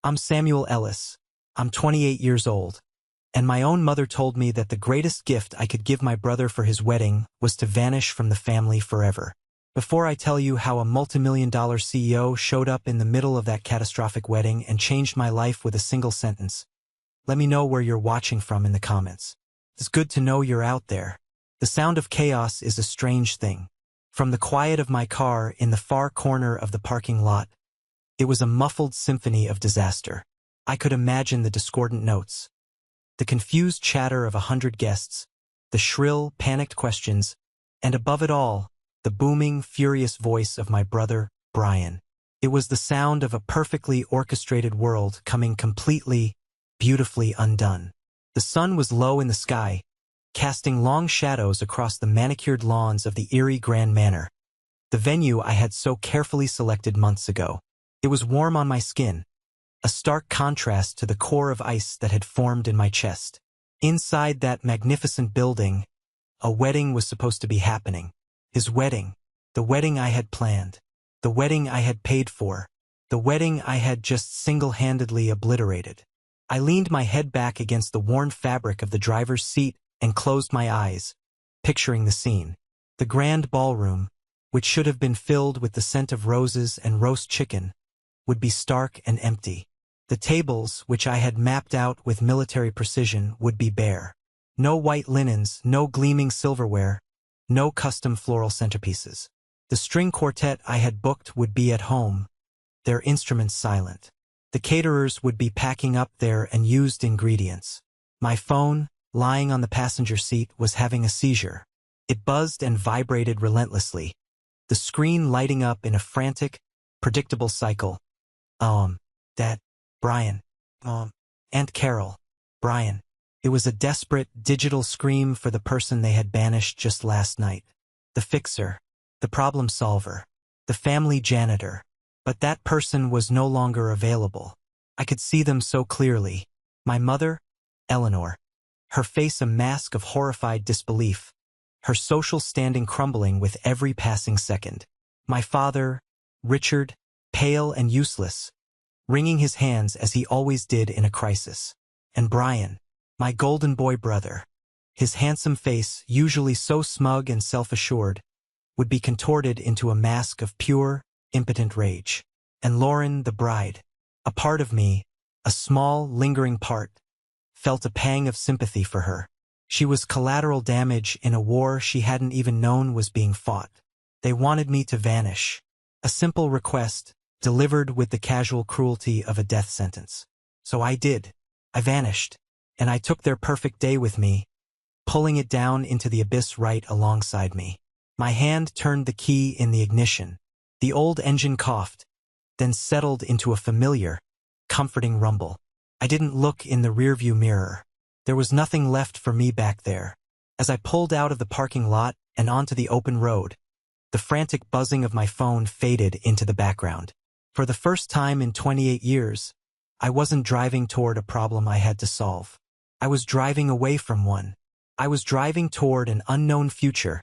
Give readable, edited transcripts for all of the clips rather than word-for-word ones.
I'm Samuel Ellis. I'm 28 years old. And my own mother told me that the greatest gift I could give my brother for his wedding was to vanish from the family forever. Before I tell you how a multimillion-dollar CEO showed up in the middle of that catastrophic wedding and changed my life with a single sentence, let me know where you're watching from in the comments. It's good to know you're out there. The sound of chaos is a strange thing. From the quiet of my car in the far corner of the parking lot, it was a muffled symphony of disaster. I could imagine the discordant notes, the confused chatter of 100 guests, the shrill, panicked questions, and above it all, the booming, furious voice of my brother, Brian. It was the sound of a perfectly orchestrated world coming completely, beautifully undone. The sun was low in the sky, casting long shadows across the manicured lawns of the eerie Grand Manor, the venue I had so carefully selected months ago. It was warm on my skin, a stark contrast to the core of ice that had formed in my chest. Inside that magnificent building, a wedding was supposed to be happening. His wedding, the wedding I had planned, the wedding I had paid for, the wedding I had just single-handedly obliterated. I leaned my head back against the worn fabric of the driver's seat and closed my eyes, picturing the scene. The grand ballroom, which should have been filled with the scent of roses and roast chicken, would be stark and empty. The tables, which I had mapped out with military precision, would be bare. No white linens, no gleaming silverware, no custom floral centerpieces. The string quartet I had booked would be at home, their instruments silent. The caterers would be packing up their unused ingredients. My phone, lying on the passenger seat, was having a seizure. It buzzed and vibrated relentlessly, the screen lighting up in a frantic, predictable cycle. Dad, Brian, Aunt Carol, Brian. It was a desperate, digital scream for the person they had banished just last night. The fixer, the problem solver, the family janitor. But that person was no longer available. I could see them so clearly. My mother, Eleanor, her face a mask of horrified disbelief, her social standing crumbling with every passing second. My father, Richard, pale and useless, wringing his hands as he always did in a crisis. And Brian, my golden boy brother, his handsome face, usually so smug and self-assured, would be contorted into a mask of pure, impotent rage. And Lauren, the bride, a part of me, a small, lingering part, felt a pang of sympathy for her. She was collateral damage in a war she hadn't even known was being fought. They wanted me to vanish. A simple request, delivered with the casual cruelty of a death sentence. So I did. I vanished, and I took their perfect day with me, pulling it down into the abyss right alongside me. My hand turned the key in the ignition. The old engine coughed, then settled into a familiar, comforting rumble. I didn't look in the rearview mirror. There was nothing left for me back there. As I pulled out of the parking lot and onto the open road, the frantic buzzing of my phone faded into the background. For the first time in 28 years, I wasn't driving toward a problem I had to solve. I was driving away from one. I was driving toward an unknown future,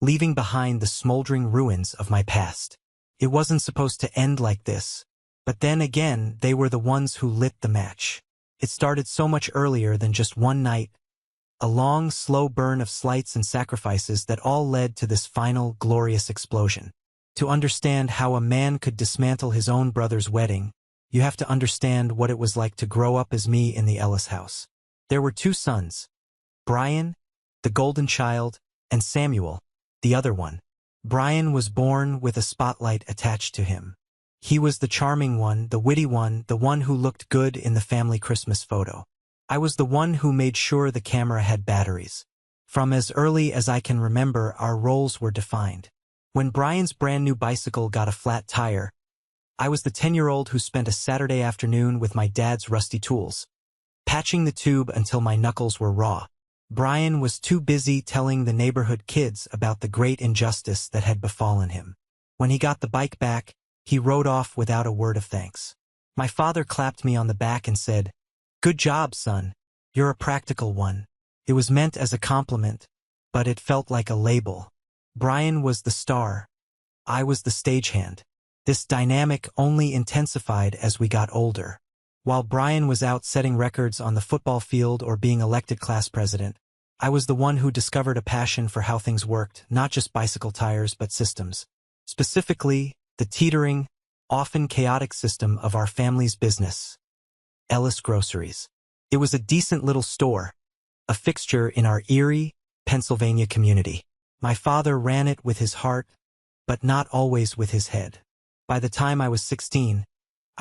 leaving behind the smoldering ruins of my past. It wasn't supposed to end like this, but then again, they were the ones who lit the match. It started so much earlier than just one night, a long, slow burn of slights and sacrifices that all led to this final, glorious explosion. To understand how a man could dismantle his own brother's wedding, you have to understand what it was like to grow up as me in the Ellis house. There were two sons, Brian, the golden child, and Samuel, the other one. Brian was born with a spotlight attached to him. He was the charming one, the witty one, the one who looked good in the family Christmas photo. I was the one who made sure the camera had batteries. From as early as I can remember, our roles were defined. When Brian's brand new bicycle got a flat tire, I was the 10-year-old who spent a Saturday afternoon with my dad's rusty tools, patching the tube until my knuckles were raw. Brian was too busy telling the neighborhood kids about the great injustice that had befallen him. When he got the bike back, he rode off without a word of thanks. My father clapped me on the back and said, "Good job, son. You're a practical one." It was meant as a compliment, but it felt like a label. Brian was the star. I was the stagehand. This dynamic only intensified as we got older. While Brian was out setting records on the football field or being elected class president, I was the one who discovered a passion for how things worked, not just bicycle tires but systems. Specifically, the teetering, often chaotic system of our family's business, Ellis Groceries. It was a decent little store, a fixture in our Erie, Pennsylvania community. My father ran it with his heart, but not always with his head. By the time I was 16,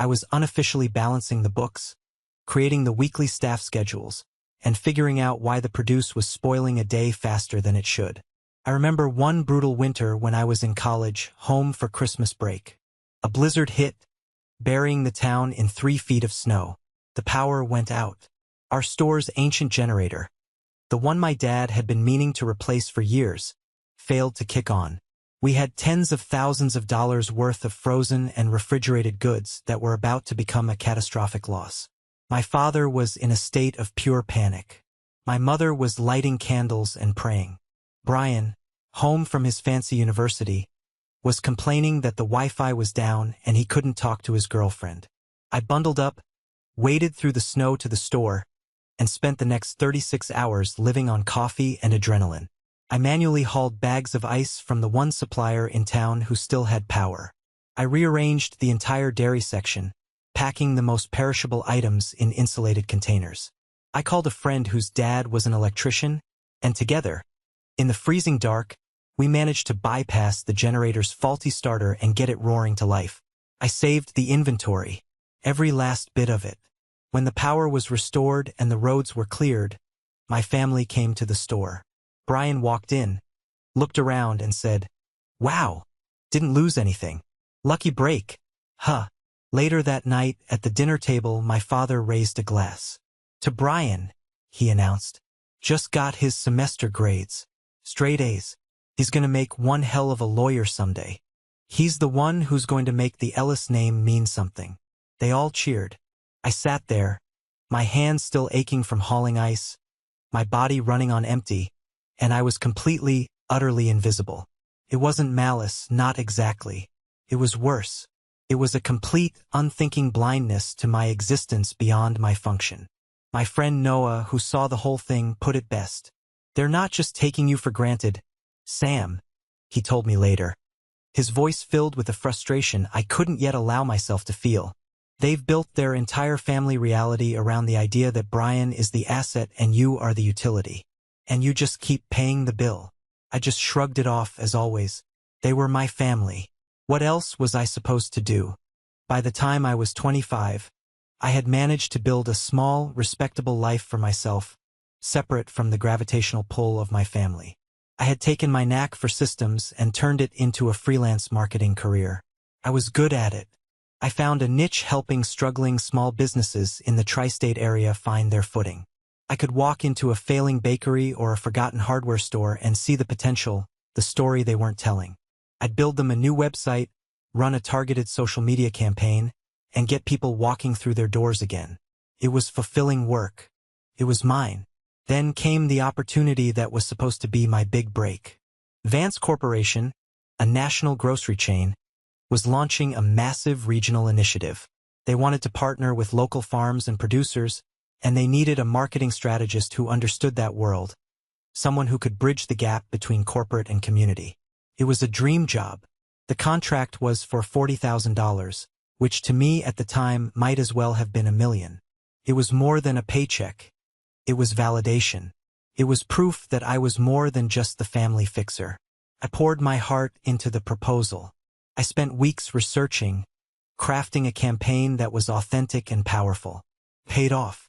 I was unofficially balancing the books, creating the weekly staff schedules, and figuring out why the produce was spoiling a day faster than it should. I remember one brutal winter when I was in college, home for Christmas break. A blizzard hit, burying the town in 3 feet of snow. The power went out. Our store's ancient generator, the one my dad had been meaning to replace for years, failed to kick on. We had tens of thousands of dollars worth of frozen and refrigerated goods that were about to become a catastrophic loss. My father was in a state of pure panic. My mother was lighting candles and praying. Brian, home from his fancy university, was complaining that the Wi-Fi was down and he couldn't talk to his girlfriend. I bundled up, waded through the snow to the store, and spent the next 36 hours living on coffee and adrenaline. I manually hauled bags of ice from the one supplier in town who still had power. I rearranged the entire dairy section, packing the most perishable items in insulated containers. I called a friend whose dad was an electrician, and together, in the freezing dark, we managed to bypass the generator's faulty starter and get it roaring to life. I saved the inventory, every last bit of it. When the power was restored and the roads were cleared, my family came to the store. Brian walked in, looked around and said, "Wow, didn't lose anything. Lucky break, huh?" Later that night, at the dinner table, my father raised a glass. "To Brian," he announced. "Just got his semester grades. Straight A's. He's gonna make one hell of a lawyer someday. He's the one who's going to make the Ellis name mean something." They all cheered. I sat there, my hands still aching from hauling ice, my body running on empty, and I was completely, utterly invisible. It wasn't malice, not exactly. It was worse. It was a complete, unthinking blindness to my existence beyond my function. My friend Noah, who saw the whole thing, put it best. "They're not just taking you for granted, Sam," he told me later. His voice filled with a frustration I couldn't yet allow myself to feel. "They've built their entire family reality around the idea that Brian is the asset and you are the utility. And you just keep paying the bill." I just shrugged it off as always. They were my family. What else was I supposed to do? By the time I was 25, I had managed to build a small, respectable life for myself, separate from the gravitational pull of my family. I had taken my knack for systems and turned it into a freelance marketing career. I was good at it. I found a niche helping struggling small businesses in the tri-state area find their footing. I could walk into a failing bakery or a forgotten hardware store and see the potential, the story they weren't telling. I'd build them a new website, run a targeted social media campaign, and get people walking through their doors again. It was fulfilling work. It was mine. Then came the opportunity that was supposed to be my big break. Vance Corporation, a national grocery chain, was launching a massive regional initiative. They wanted to partner with local farms and producers, and they needed a marketing strategist who understood that world, someone who could bridge the gap between corporate and community. It was a dream job. The contract was for $40,000, which to me at the time might as well have been $1 million. It was more than a paycheck. It was validation. It was proof that I was more than just the family fixer. I poured my heart into the proposal. I spent weeks researching, crafting a campaign that was authentic and powerful. Paid off.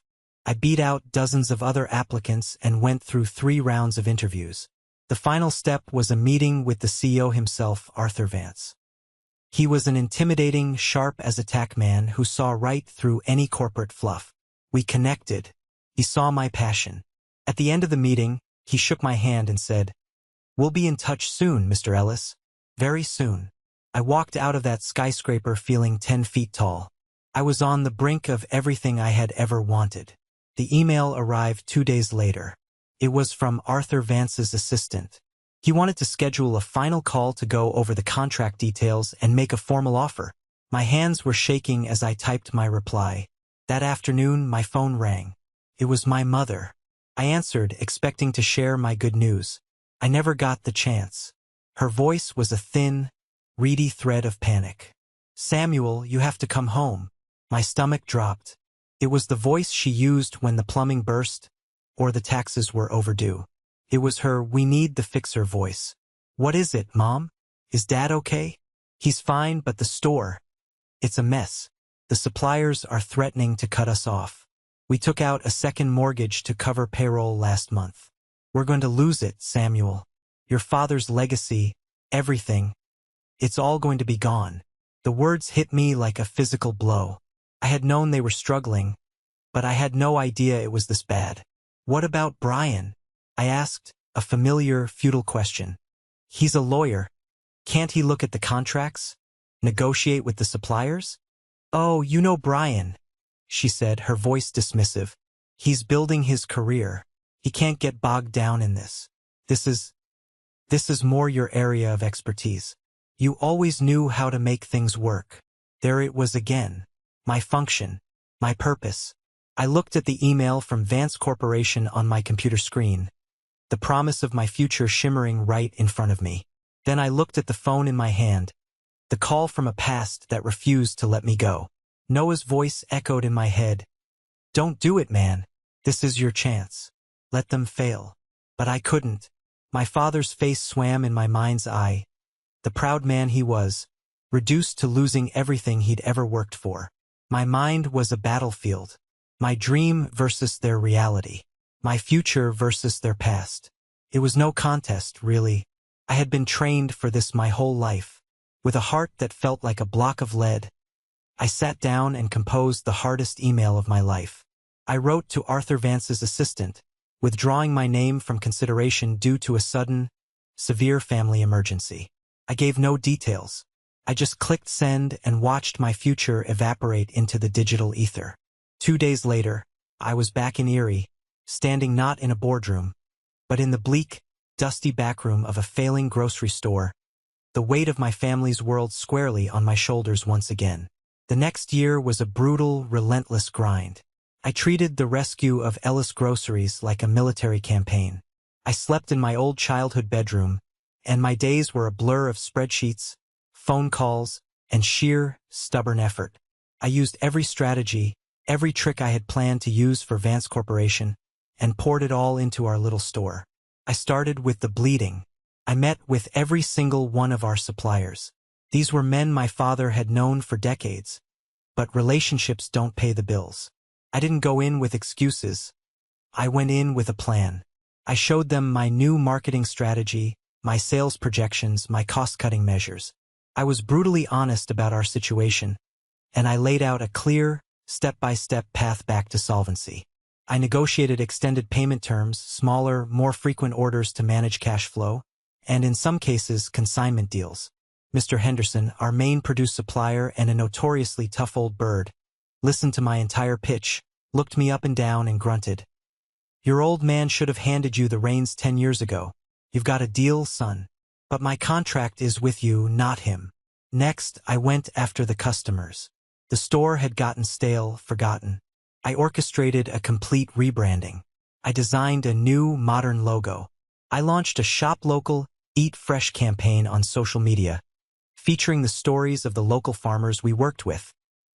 I beat out dozens of other applicants and went through 3 rounds of interviews. The final step was a meeting with the CEO himself, Arthur Vance. He was an intimidating, sharp-as-a-tack man who saw right through any corporate fluff. We connected. He saw my passion. At the end of the meeting, he shook my hand and said, "We'll be in touch soon, Mr. Ellis. Very soon." I walked out of that skyscraper feeling 10 feet tall. I was on the brink of everything I had ever wanted. The email arrived 2 days later. It was from Arthur Vance's assistant. He wanted to schedule a final call to go over the contract details and make a formal offer. My hands were shaking as I typed my reply. That afternoon, my phone rang. It was my mother. I answered, expecting to share my good news. I never got the chance. Her voice was a thin, reedy thread of panic. "Samuel, you have to come home." My stomach dropped. It was the voice she used when the plumbing burst or the taxes were overdue. It was her "we need the fixer" voice. "What is it, Mom? Is Dad okay?" "He's fine, but the store, it's a mess. The suppliers are threatening to cut us off. We took out a second mortgage to cover payroll last month. We're going to lose it, Samuel. Your father's legacy, everything, it's all going to be gone." The words hit me like a physical blow. I had known they were struggling, but I had no idea it was this bad. "What about Brian?" I asked, a familiar, futile question. "He's a lawyer. Can't he look at the contracts? Negotiate with the suppliers?" "Oh, you know Brian," she said, her voice dismissive. "He's building his career. He can't get bogged down in this. This is more your area of expertise. You always knew how to make things work." There it was again. My function. My purpose. I looked at the email from Vance Corporation on my computer screen, the promise of my future shimmering right in front of me. Then I looked at the phone in my hand, the call from a past that refused to let me go. Noah's voice echoed in my head. "Don't do it, man. This is your chance. Let them fail." But I couldn't. My father's face swam in my mind's eye. The proud man he was, reduced to losing everything he'd ever worked for. My mind was a battlefield. My dream versus their reality. My future versus their past. It was no contest, really. I had been trained for this my whole life. With a heart that felt like a block of lead, I sat down and composed the hardest email of my life. I wrote to Arthur Vance's assistant, withdrawing my name from consideration due to a sudden, severe family emergency. I gave no details. I just clicked send and watched my future evaporate into the digital ether. 2 days later, I was back in Erie, standing not in a boardroom, but in the bleak, dusty backroom of a failing grocery store, the weight of my family's world squarely on my shoulders once again. The next year was a brutal, relentless grind. I treated the rescue of Ellis Groceries like a military campaign. I slept in my old childhood bedroom, and my days were a blur of spreadsheets, phone calls, and sheer, stubborn effort. I used every strategy, every trick I had planned to use for Vance Corporation, and poured it all into our little store. I started with the bleeding. I met with every single one of our suppliers. These were men my father had known for decades. But relationships don't pay the bills. I didn't go in with excuses. I went in with a plan. I showed them my new marketing strategy, my sales projections, my cost-cutting measures. I was brutally honest about our situation, and I laid out a clear, step-by-step path back to solvency. I negotiated extended payment terms, smaller, more frequent orders to manage cash flow, and in some cases, consignment deals. Mr. Henderson, our main produce supplier and a notoriously tough old bird, listened to my entire pitch, looked me up and down and grunted. "Your old man should have handed you the reins 10 years ago. You've got a deal, son. But my contract is with you, not him." Next, I went after the customers. The store had gotten stale, forgotten. I orchestrated a complete rebranding. I designed a new, modern logo. I launched a Shop Local, Eat Fresh campaign on social media, featuring the stories of the local farmers we worked with,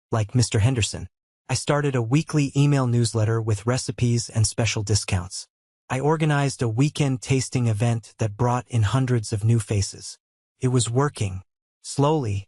like Mr. Henderson. I started a weekly email newsletter with recipes and special discounts. I organized a weekend tasting event that brought in hundreds of new faces. It was working. Slowly,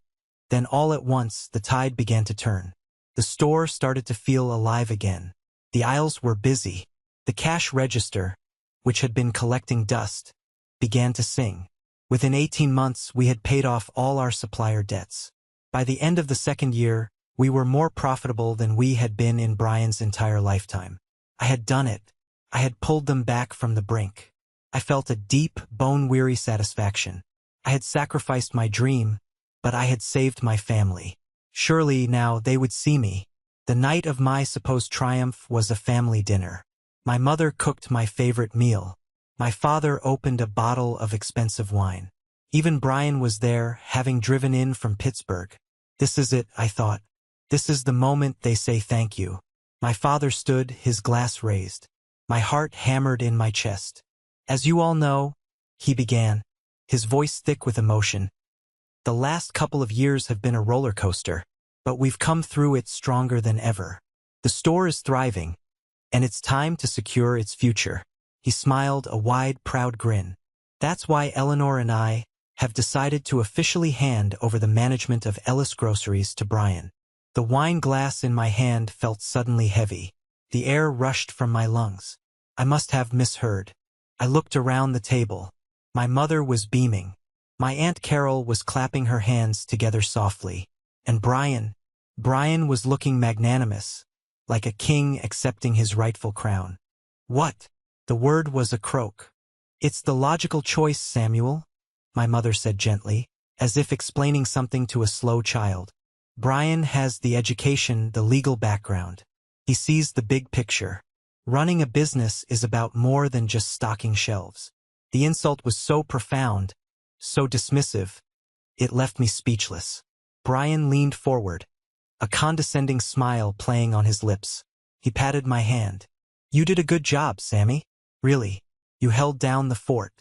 then all at once, the tide began to turn. The store started to feel alive again. The aisles were busy. The cash register, which had been collecting dust, began to sing. Within 18 months, we had paid off all our supplier debts. By the end of the second year, we were more profitable than we had been in Brian's entire lifetime. I had done it. I had pulled them back from the brink. I felt a deep, bone-weary satisfaction. I had sacrificed my dream, but I had saved my family. Surely now they would see me. The night of my supposed triumph was a family dinner. My mother cooked my favorite meal. My father opened a bottle of expensive wine. Even Brian was there, having driven in from Pittsburgh. This is it, I thought. This is the moment they say thank you. My father stood, his glass raised. My heart hammered in my chest. As you all know, he began, his voice thick with emotion. The last couple of years have been a roller coaster, but we've come through it stronger than ever. The store is thriving, and it's time to secure its future. He smiled, a wide, proud grin. That's why Eleanor and I have decided to officially hand over the management of Ellis Groceries to Brian. The wine glass in my hand felt suddenly heavy. The air rushed from my lungs. I must have misheard. I looked around the table. My mother was beaming. My Aunt Carol was clapping her hands together softly. And Brian was looking magnanimous, like a king accepting his rightful crown. What? The word was a croak. It's the logical choice, Samuel, my mother said gently, as if explaining something to a slow child. Brian has the education, the legal background. He sees the big picture. Running a business is about more than just stocking shelves. The insult was so profound, so dismissive, it left me speechless. Brian leaned forward, a condescending smile playing on his lips. He patted my hand. You did a good job, Sammy. Really, you held down the fort.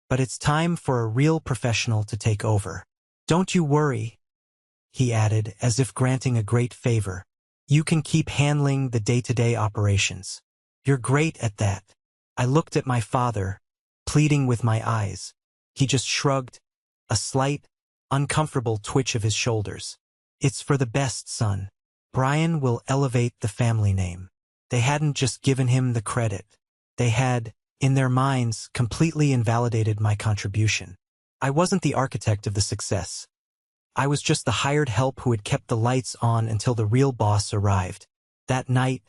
But it's time for a real professional to take over. Don't you worry, he added, as if granting a great favor. You can keep handling the day-to-day operations. You're great at that. I looked at my father, pleading with my eyes. He just shrugged, a slight, uncomfortable twitch of his shoulders. It's for the best, son. Brian will elevate the family name. They hadn't just given him the credit. They had, in their minds, completely invalidated my contribution. I wasn't the architect of the success. I was just the hired help who had kept the lights on until the real boss arrived. That night,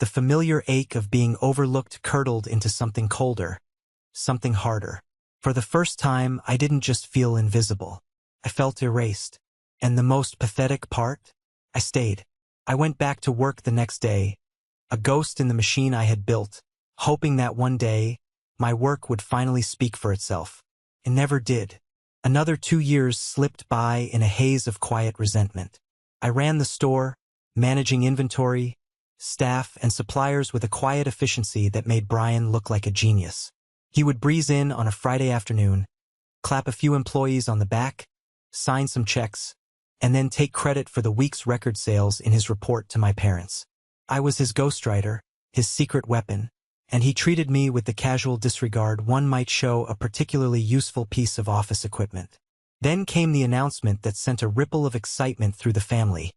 the familiar ache of being overlooked curdled into something colder, something harder. For the first time, I didn't just feel invisible. I felt erased. And the most pathetic part? I stayed. I went back to work the next day, a ghost in the machine I had built, hoping that one day, my work would finally speak for itself. It never did. Another 2 years slipped by in a haze of quiet resentment. I ran the store, managing inventory, staff, and suppliers with a quiet efficiency that made Brian look like a genius. He would breeze in on a Friday afternoon, clap a few employees on the back, sign some checks, and then take credit for the week's record sales in his report to my parents. I was his ghostwriter, his secret weapon, and he treated me with the casual disregard one might show a particularly useful piece of office equipment. Then came the announcement that sent a ripple of excitement through the family.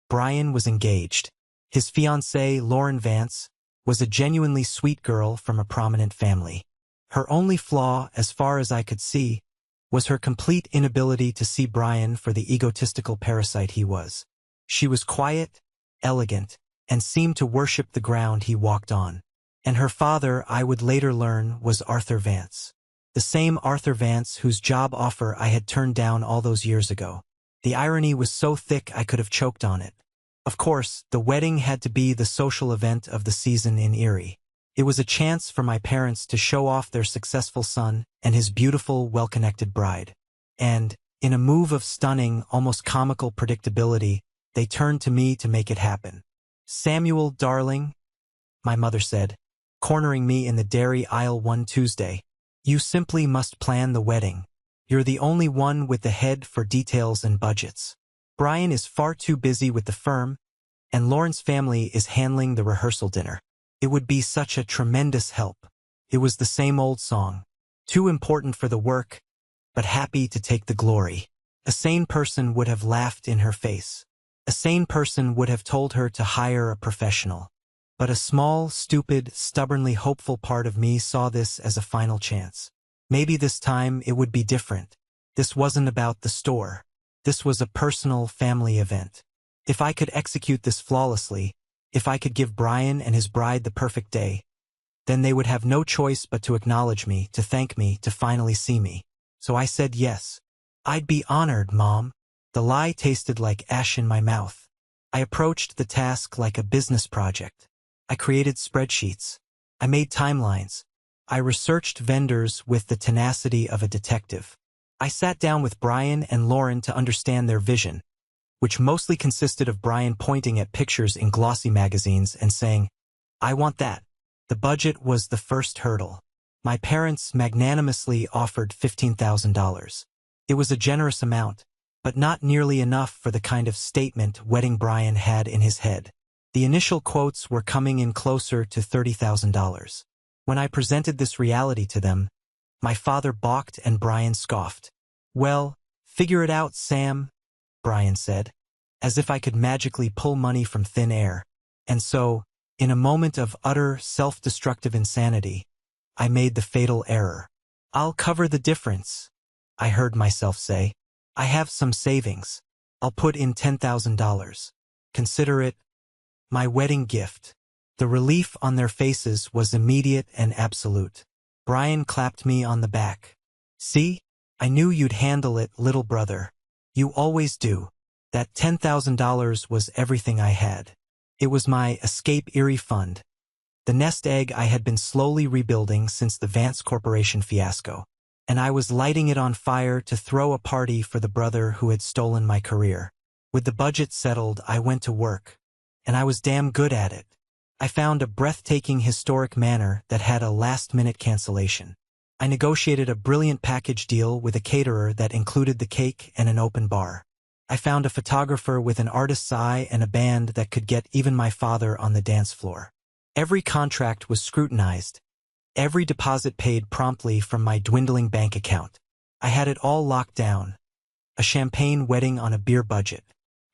Brian was engaged. His fiancée, Lauren Vance, was a genuinely sweet girl from a prominent family. Her only flaw, as far as I could see, was her complete inability to see Brian for the egotistical parasite he was. She was quiet, elegant, and seemed to worship the ground he walked on. And her father, I would later learn, was Arthur Vance. The same Arthur Vance whose job offer I had turned down all those years ago. The irony was so thick I could have choked on it. Of course, the wedding had to be the social event of the season in Erie. It was a chance for my parents to show off their successful son and his beautiful, well-connected bride. And, in a move of stunning, almost comical predictability, they turned to me to make it happen. Samuel, darling, my mother said, cornering me in the dairy aisle one Tuesday, you simply must plan the wedding. You're the only one with the head for details and budgets. Brian is far too busy with the firm, and Lauren's family is handling the rehearsal dinner. It would be such a tremendous help. It was the same old song. Too important for the work, but happy to take the glory. A sane person would have laughed in her face. A sane person would have told her to hire a professional. But a small, stupid, stubbornly hopeful part of me saw this as a final chance. Maybe this time it would be different. This wasn't about the store. This was a personal family event. If I could execute this flawlessly, if I could give Brian and his bride the perfect day, then they would have no choice but to acknowledge me, to thank me, to finally see me. So I said yes. I'd be honored, Mom. The lie tasted like ash in my mouth. I approached the task like a business project. I created spreadsheets. I made timelines. I researched vendors with the tenacity of a detective. I sat down with Brian and Lauren to understand their vision, which mostly consisted of Brian pointing at pictures in glossy magazines and saying, "I want that." The budget was the first hurdle. My parents magnanimously offered $15,000. It was a generous amount, but not nearly enough for the kind of statement wedding Brian had in his head. The initial quotes were coming in closer to $30,000. When I presented this reality to them, my father balked and Brian scoffed. "Well, figure it out, Sam," Brian said, as if I could magically pull money from thin air. And so, in a moment of utter self-destructive insanity, I made the fatal error. "I'll cover the difference," I heard myself say. "I have some savings. I'll put in $10,000. Consider it my wedding gift." The relief on their faces was immediate and absolute. Brian clapped me on the back. "See? I knew you'd handle it, little brother. You always do." That $10,000 was everything I had. It was my escape Erie fund, the nest egg I had been slowly rebuilding since the Vance Corporation fiasco, and I was lighting it on fire to throw a party for the brother who had stolen my career. With the budget settled, I went to work, and I was damn good at it. I found a breathtaking historic manor that had a last-minute cancellation. I negotiated a brilliant package deal with a caterer that included the cake and an open bar. I found a photographer with an artist's eye and a band that could get even my father on the dance floor. Every contract was scrutinized, every deposit paid promptly from my dwindling bank account. I had it all locked down. A champagne wedding on a beer budget.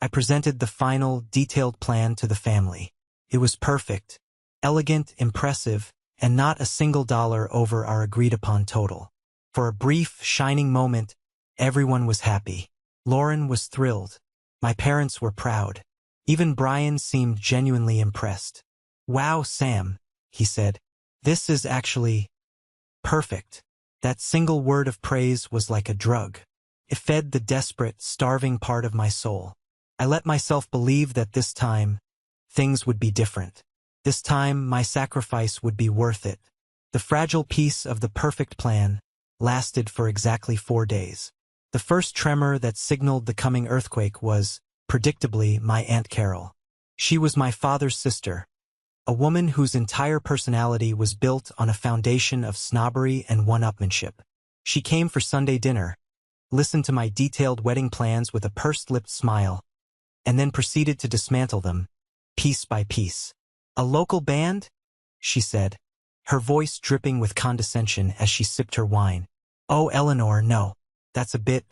I presented the final, detailed plan to the family. It was perfect, elegant, impressive, and not a single dollar over our agreed-upon total. For a brief, shining moment, everyone was happy. Lauren was thrilled. My parents were proud. Even Brian seemed genuinely impressed. "Wow, Sam," he said. "This is actually perfect." That single word of praise was like a drug. It fed the desperate, starving part of my soul. I let myself believe that this time, things would be different. This time, my sacrifice would be worth it. The fragile piece of the perfect plan lasted for exactly 4 days. The first tremor that signaled the coming earthquake was, predictably, my Aunt Carol. She was my father's sister, a woman whose entire personality was built on a foundation of snobbery and one-upmanship. She came for Sunday dinner, listened to my detailed wedding plans with a pursed-lipped smile, and then proceeded to dismantle them, piece by piece. "A local band?" she said, her voice dripping with condescension as she sipped her wine. "Oh, Eleanor, no. That's a bit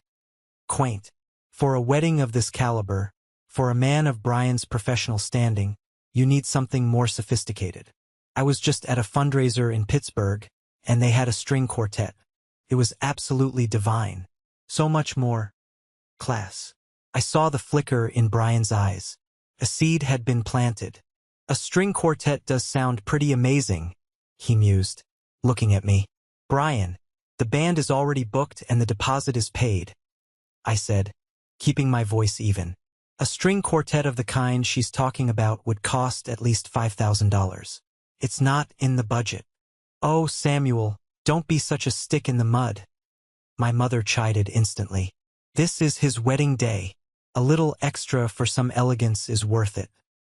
quaint. For a wedding of this caliber, for a man of Brian's professional standing, you need something more sophisticated." I was just at a fundraiser in Pittsburgh, and they had a string quartet. It was absolutely divine. So much more class. I saw the flicker in Brian's eyes. A seed had been planted. "A string quartet does sound pretty amazing," he mused, looking at me. "Brian, the band is already booked and the deposit is paid," I said, keeping my voice even. "A string quartet of the kind she's talking about would cost at least $5,000. It's not in the budget." "Oh, Samuel, don't be such a stick in the mud," my mother chided instantly. "This is his wedding day. A little extra for some elegance is worth it.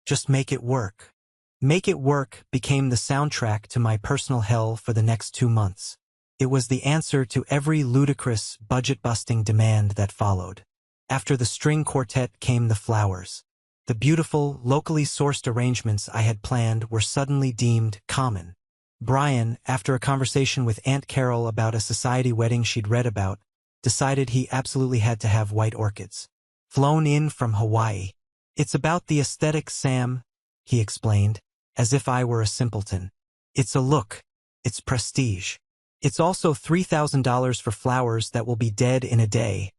Just make it work." "Make it work" became the soundtrack to my personal hell for the next 2 months. It was the answer to every ludicrous, budget-busting demand that followed. After the string quartet came the flowers. The beautiful, locally sourced arrangements I had planned were suddenly deemed common. Brian, after a conversation with Aunt Carol about a society wedding she'd read about, decided he absolutely had to have white orchids. Flown in from Hawaii. "It's about the aesthetic, Sam," he explained, as if I were a simpleton. "It's a look. It's prestige. It's also $3,000 for flowers that will be dead in a day,"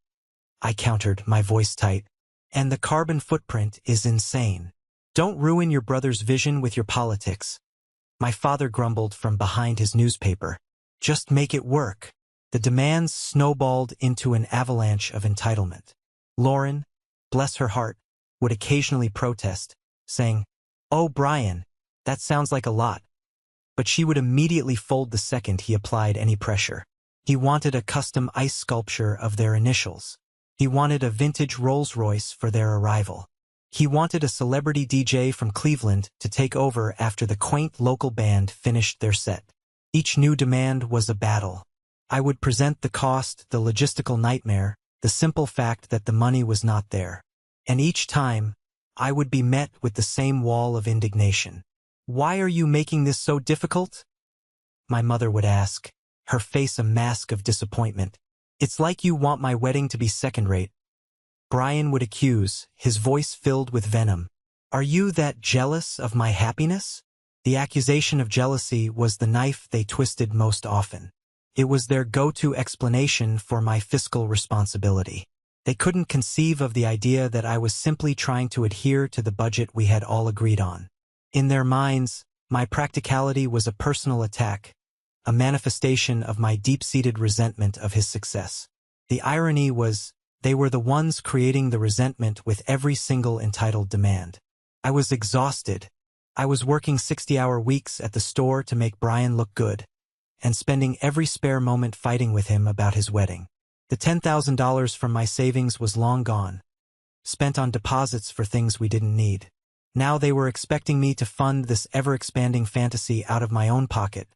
I countered, my voice tight. "And the carbon footprint is insane. Don't ruin your brother's vision with your politics," my father grumbled from behind his newspaper. "Just make it work." The demands snowballed into an avalanche of entitlement. Lauren, bless her heart, would occasionally protest, saying, "Oh, Brian, that sounds like a lot." But she would immediately fold the second he applied any pressure. He wanted a custom ice sculpture of their initials. He wanted a vintage Rolls-Royce for their arrival. He wanted a celebrity DJ from Cleveland to take over after the quaint local band finished their set. Each new demand was a battle. I would present the cost, the logistical nightmare, the simple fact that the money was not there. And each time, I would be met with the same wall of indignation. "Why are you making this so difficult?" my mother would ask, her face a mask of disappointment. "It's like you want my wedding to be second-rate," Brian would accuse, his voice filled with venom. "Are you that jealous of my happiness?" The accusation of jealousy was the knife they twisted most often. It was their go-to explanation for my fiscal responsibility. They couldn't conceive of the idea that I was simply trying to adhere to the budget we had all agreed on. In their minds, my practicality was a personal attack, a manifestation of my deep-seated resentment of his success. The irony was, they were the ones creating the resentment with every single entitled demand. I was exhausted. I was working 60-hour weeks at the store to make Brian look good, and spending every spare moment fighting with him about his wedding. The $10,000 from my savings was long gone, spent on deposits for things we didn't need. Now they were expecting me to fund this ever-expanding fantasy out of my own pocket,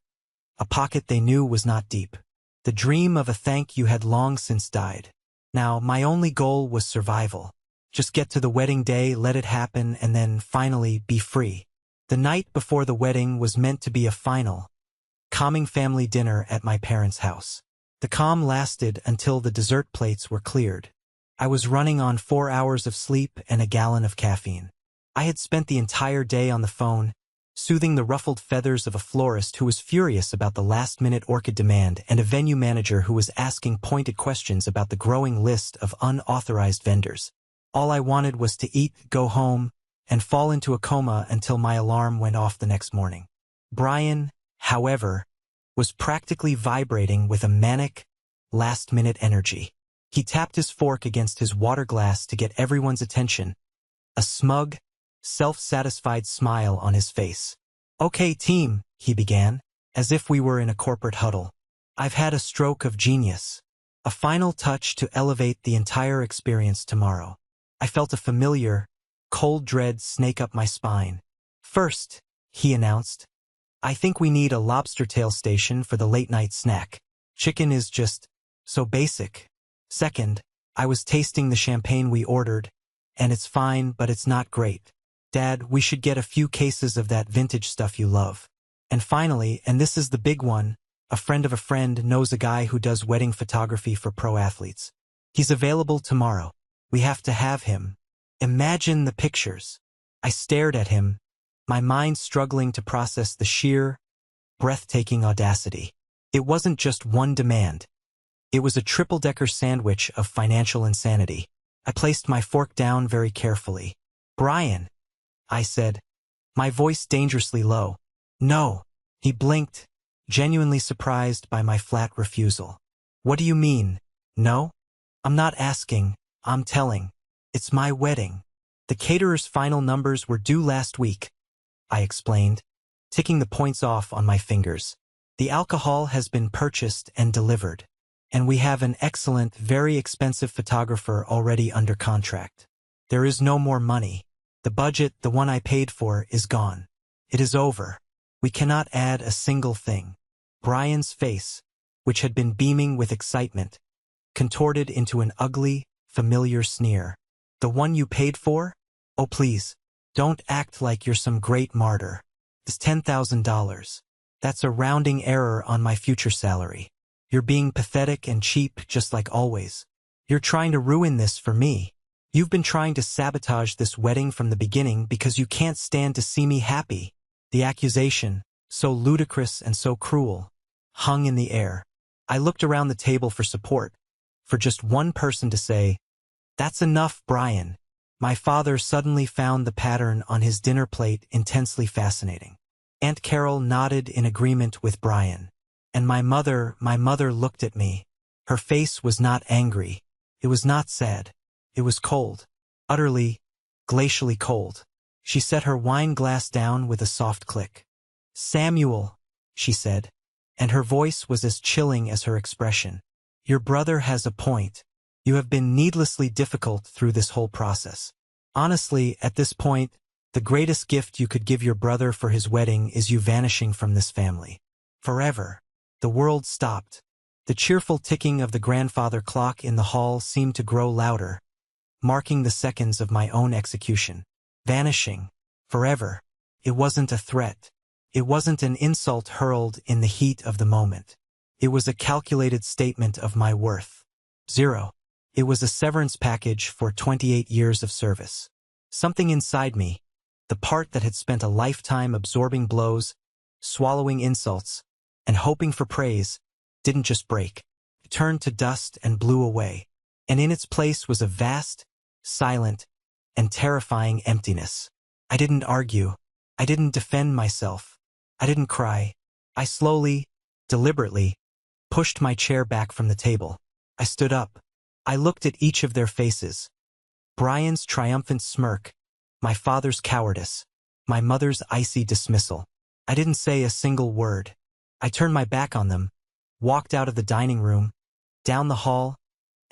a pocket they knew was not deep. The dream of a thank you had long since died. Now, my only goal was survival. Just get to the wedding day, let it happen, and then, finally, be free. The night before the wedding was meant to be a final, calming family dinner at my parents' house. The calm lasted until the dessert plates were cleared. I was running on 4 hours of sleep and a gallon of caffeine. I had spent the entire day on the phone, soothing the ruffled feathers of a florist who was furious about the last-minute orchid demand and a venue manager who was asking pointed questions about the growing list of unauthorized vendors. All I wanted was to eat, go home, and fall into a coma until my alarm went off the next morning. Brian, however, was practically vibrating with a manic, last-minute energy. He tapped his fork against his water glass to get everyone's attention, a smug, self-satisfied smile on his face. "Okay, team," he began, as if we were in a corporate huddle. "I've had a stroke of genius. A final touch to elevate the entire experience tomorrow." I felt a familiar, cold dread snake up my spine. "First," he announced, "I think we need a lobster tail station for the late-night snack. Chicken is just so basic. Second, I was tasting the champagne we ordered, and it's fine, but it's not great. Dad, we should get a few cases of that vintage stuff you love. And finally, and this is the big one, a friend of a friend knows a guy who does wedding photography for pro athletes. He's available tomorrow. We have to have him. Imagine the pictures." I stared at him, my mind struggling to process the sheer, breathtaking audacity. It wasn't just one demand. It was a triple-decker sandwich of financial insanity. I placed my fork down very carefully. "Brian," I said, my voice dangerously low. "No." He blinked, genuinely surprised by my flat refusal. "What do you mean, no?" "I'm not asking, I'm telling. It's my wedding. The caterer's final numbers were due last week," I explained, ticking the points off on my fingers. "The alcohol has been purchased and delivered, and we have an excellent, very expensive photographer already under contract. There is no more money. The budget, the one I paid for, is gone. It is over. We cannot add a single thing." Brian's face, which had been beaming with excitement, contorted into an ugly, familiar sneer. "The one you paid for? Oh, please, don't act like you're some great martyr. It's $10,000. That's a rounding error on my future salary. You're being pathetic and cheap just like always. You're trying to ruin this for me. You've been trying to sabotage this wedding from the beginning because you can't stand to see me happy." The accusation, so ludicrous and so cruel, hung in the air. I looked around the table for support, for just one person to say, "That's enough, Brian." My father suddenly found the pattern on his dinner plate intensely fascinating. Aunt Carol nodded in agreement with Brian. And my mother looked at me. Her face was not angry. It was not sad. It was cold. Utterly, glacially cold. She set her wine glass down with a soft click. "Samuel," she said, and her voice was as chilling as her expression. "Your brother has a point. You have been needlessly difficult through this whole process. Honestly, at this point, the greatest gift you could give your brother for his wedding is you vanishing from this family. Forever. The world stopped. The cheerful ticking of the grandfather clock in the hall seemed to grow louder, marking the seconds of my own execution. Vanishing. Forever. It wasn't a threat. It wasn't an insult hurled in the heat of the moment. It was a calculated statement of my worth. 0. It was a severance package for 28 years of service. Something inside me, the part that had spent a lifetime absorbing blows, swallowing insults, and hoping for praise, didn't just break. It turned to dust and blew away. And in its place was a vast, silent, and terrifying emptiness. I didn't argue. I didn't defend myself. I didn't cry. I slowly, deliberately, pushed my chair back from the table. I stood up. I looked at each of their faces. Brian's triumphant smirk, my father's cowardice, my mother's icy dismissal. I didn't say a single word. I turned my back on them, walked out of the dining room, down the hall,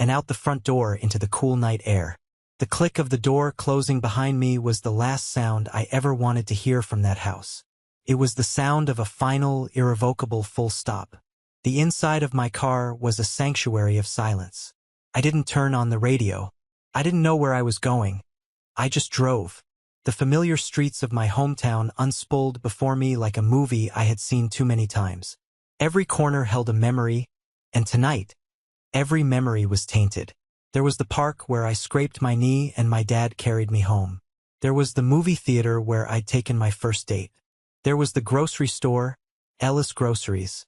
and out the front door into the cool night air. The click of the door closing behind me was the last sound I ever wanted to hear from that house. It was the sound of a final, irrevocable full stop. The inside of my car was a sanctuary of silence. I didn't turn on the radio. I didn't know where I was going. I just drove. The familiar streets of my hometown unspooled before me like a movie I had seen too many times. Every corner held a memory, and tonight, every memory was tainted. There was the park where I scraped my knee and my dad carried me home. There was the movie theater where I'd taken my first date. There was the grocery store, Ellis Groceries,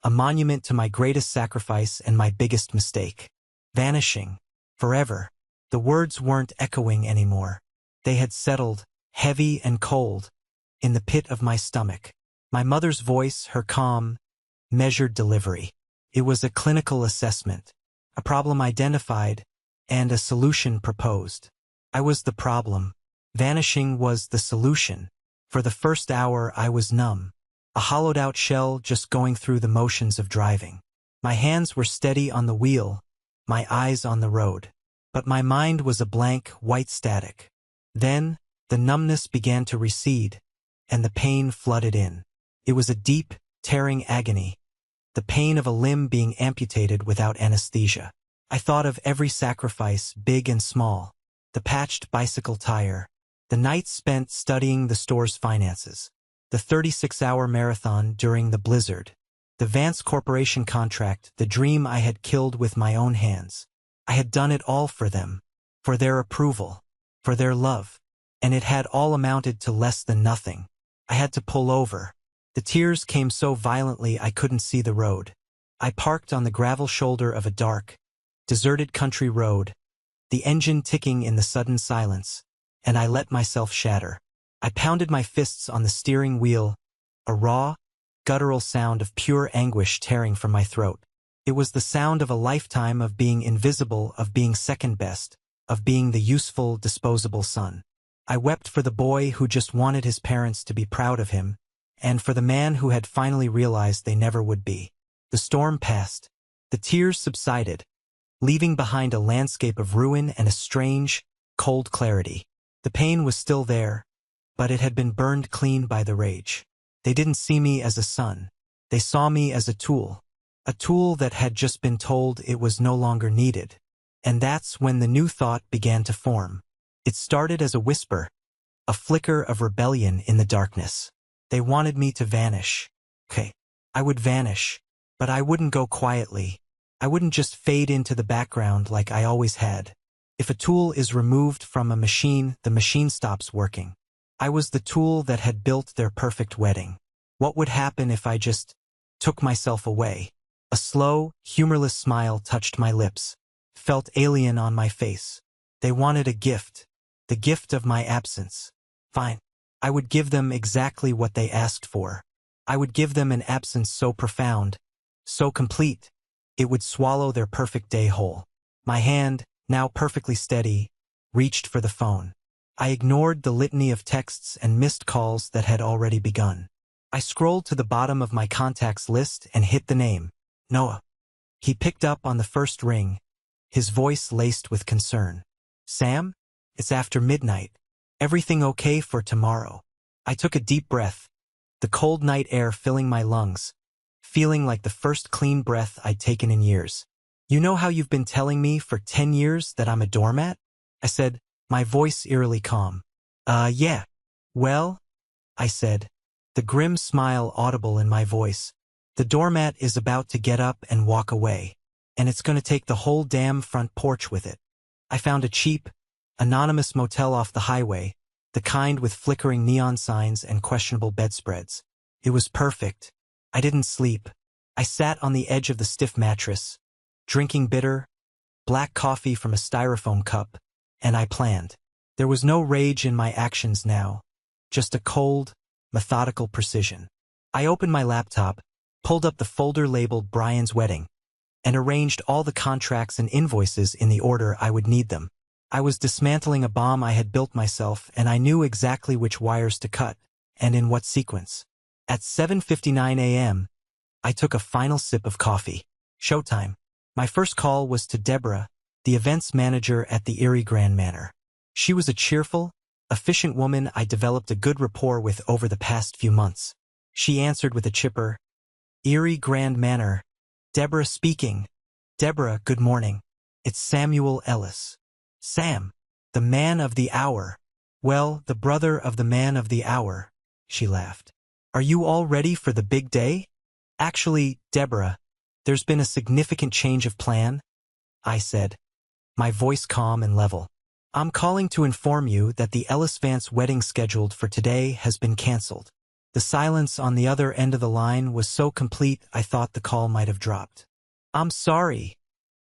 a monument to my greatest sacrifice and my biggest mistake. Vanishing. Forever. The words weren't echoing anymore. They had settled, heavy and cold, in the pit of my stomach. My mother's voice, her calm, measured delivery. It was a clinical assessment, a problem identified, and a solution proposed. I was the problem. Vanishing was the solution. For the first hour I was numb, a hollowed-out shell just going through the motions of driving. My hands were steady on the wheel, my eyes on the road. But my mind was a blank, white static. Then, the numbness began to recede, and the pain flooded in. It was a deep, tearing agony, the pain of a limb being amputated without anesthesia. I thought of every sacrifice, big and small, the patched bicycle tire, the nights spent studying the store's finances, the 36-hour marathon during the blizzard, the Vance Corporation contract, the dream I had killed with my own hands. I had done it all for them, for their approval, for their love, and it had all amounted to less than nothing. I had to pull over. The tears came so violently I couldn't see the road. I parked on the gravel shoulder of a dark, deserted country road, the engine ticking in the sudden silence, and I let myself shatter. I pounded my fists on the steering wheel, a raw, guttural sound of pure anguish tearing from my throat. It was the sound of a lifetime of being invisible, of being second best, of being the useful, disposable son. I wept for the boy who just wanted his parents to be proud of him, and for the man who had finally realized they never would be. The storm passed. The tears subsided, leaving behind a landscape of ruin and a strange, cold clarity. The pain was still there, but it had been burned clean by the rage. They didn't see me as a son. They saw me as a tool that had just been told it was no longer needed. And that's when the new thought began to form. It started as a whisper, a flicker of rebellion in the darkness. They wanted me to vanish. Okay, I would vanish, but I wouldn't go quietly. I wouldn't just fade into the background like I always had. If a tool is removed from a machine, the machine stops working. I was the tool that had built their perfect wedding. What would happen if I just took myself away? A slow, humorless smile touched my lips, felt alien on my face. They wanted a gift, the gift of my absence. Fine. I would give them exactly what they asked for. I would give them an absence so profound, so complete, it would swallow their perfect day whole. My hand, now perfectly steady, reached for the phone. I ignored the litany of texts and missed calls that had already begun. I scrolled to the bottom of my contacts list and hit the name, Noah. He picked up on the first ring, his voice laced with concern. Sam? It's after midnight. Everything okay for tomorrow? I took a deep breath, the cold night air filling my lungs, feeling like the first clean breath I'd taken in years. You know how you've been telling me for 10 years that I'm a doormat? I said, my voice eerily calm. Yeah. Well, I said, the grim smile audible in my voice. The doormat is about to get up and walk away, and it's going to take the whole damn front porch with it. I found a cheap, anonymous motel off the highway, the kind with flickering neon signs and questionable bedspreads. It was perfect. I didn't sleep. I sat on the edge of the stiff mattress, drinking bitter, black coffee from a styrofoam cup, and I planned. There was no rage in my actions now, just a cold, methodical precision. I opened my laptop, pulled up the folder labeled Brian's Wedding, and arranged all the contracts and invoices in the order I would need them. I was dismantling a bomb I had built myself, and I knew exactly which wires to cut, and in what sequence. At 7:59 a.m., I took a final sip of coffee. Showtime. My first call was to Deborah, the events manager at the Erie Grand Manor. She was a cheerful, efficient woman I developed a good rapport with over the past few months. She answered with a chipper, Erie Grand Manor. Deborah speaking. Deborah, good morning. It's Samuel Ellis. Sam, the man of the hour. Well, the brother of the man of the hour, she laughed. Are you all ready for the big day? Actually, Deborah, there's been a significant change of plan, I said, my voice calm and level. I'm calling to inform you that the Ellis-Vance wedding scheduled for today has been canceled. The silence on the other end of the line was so complete I thought the call might have dropped. I'm sorry,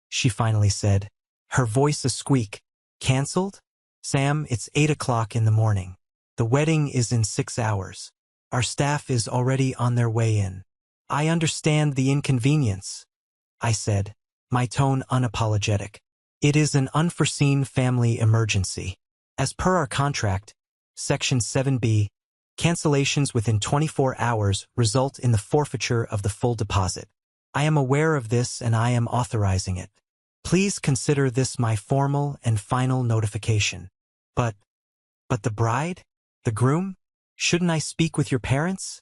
she finally said, her voice a squeak. Canceled? Sam, it's 8 o'clock in the morning. The wedding is in 6 hours. Our staff is already on their way in. I understand the inconvenience, I said, my tone unapologetic. It is an unforeseen family emergency. As per our contract, Section 7B, cancellations within 24 hours result in the forfeiture of the full deposit. I am aware of this and I am authorizing it. Please consider this my formal and final notification. But the bride? The groom? Shouldn't I speak with your parents?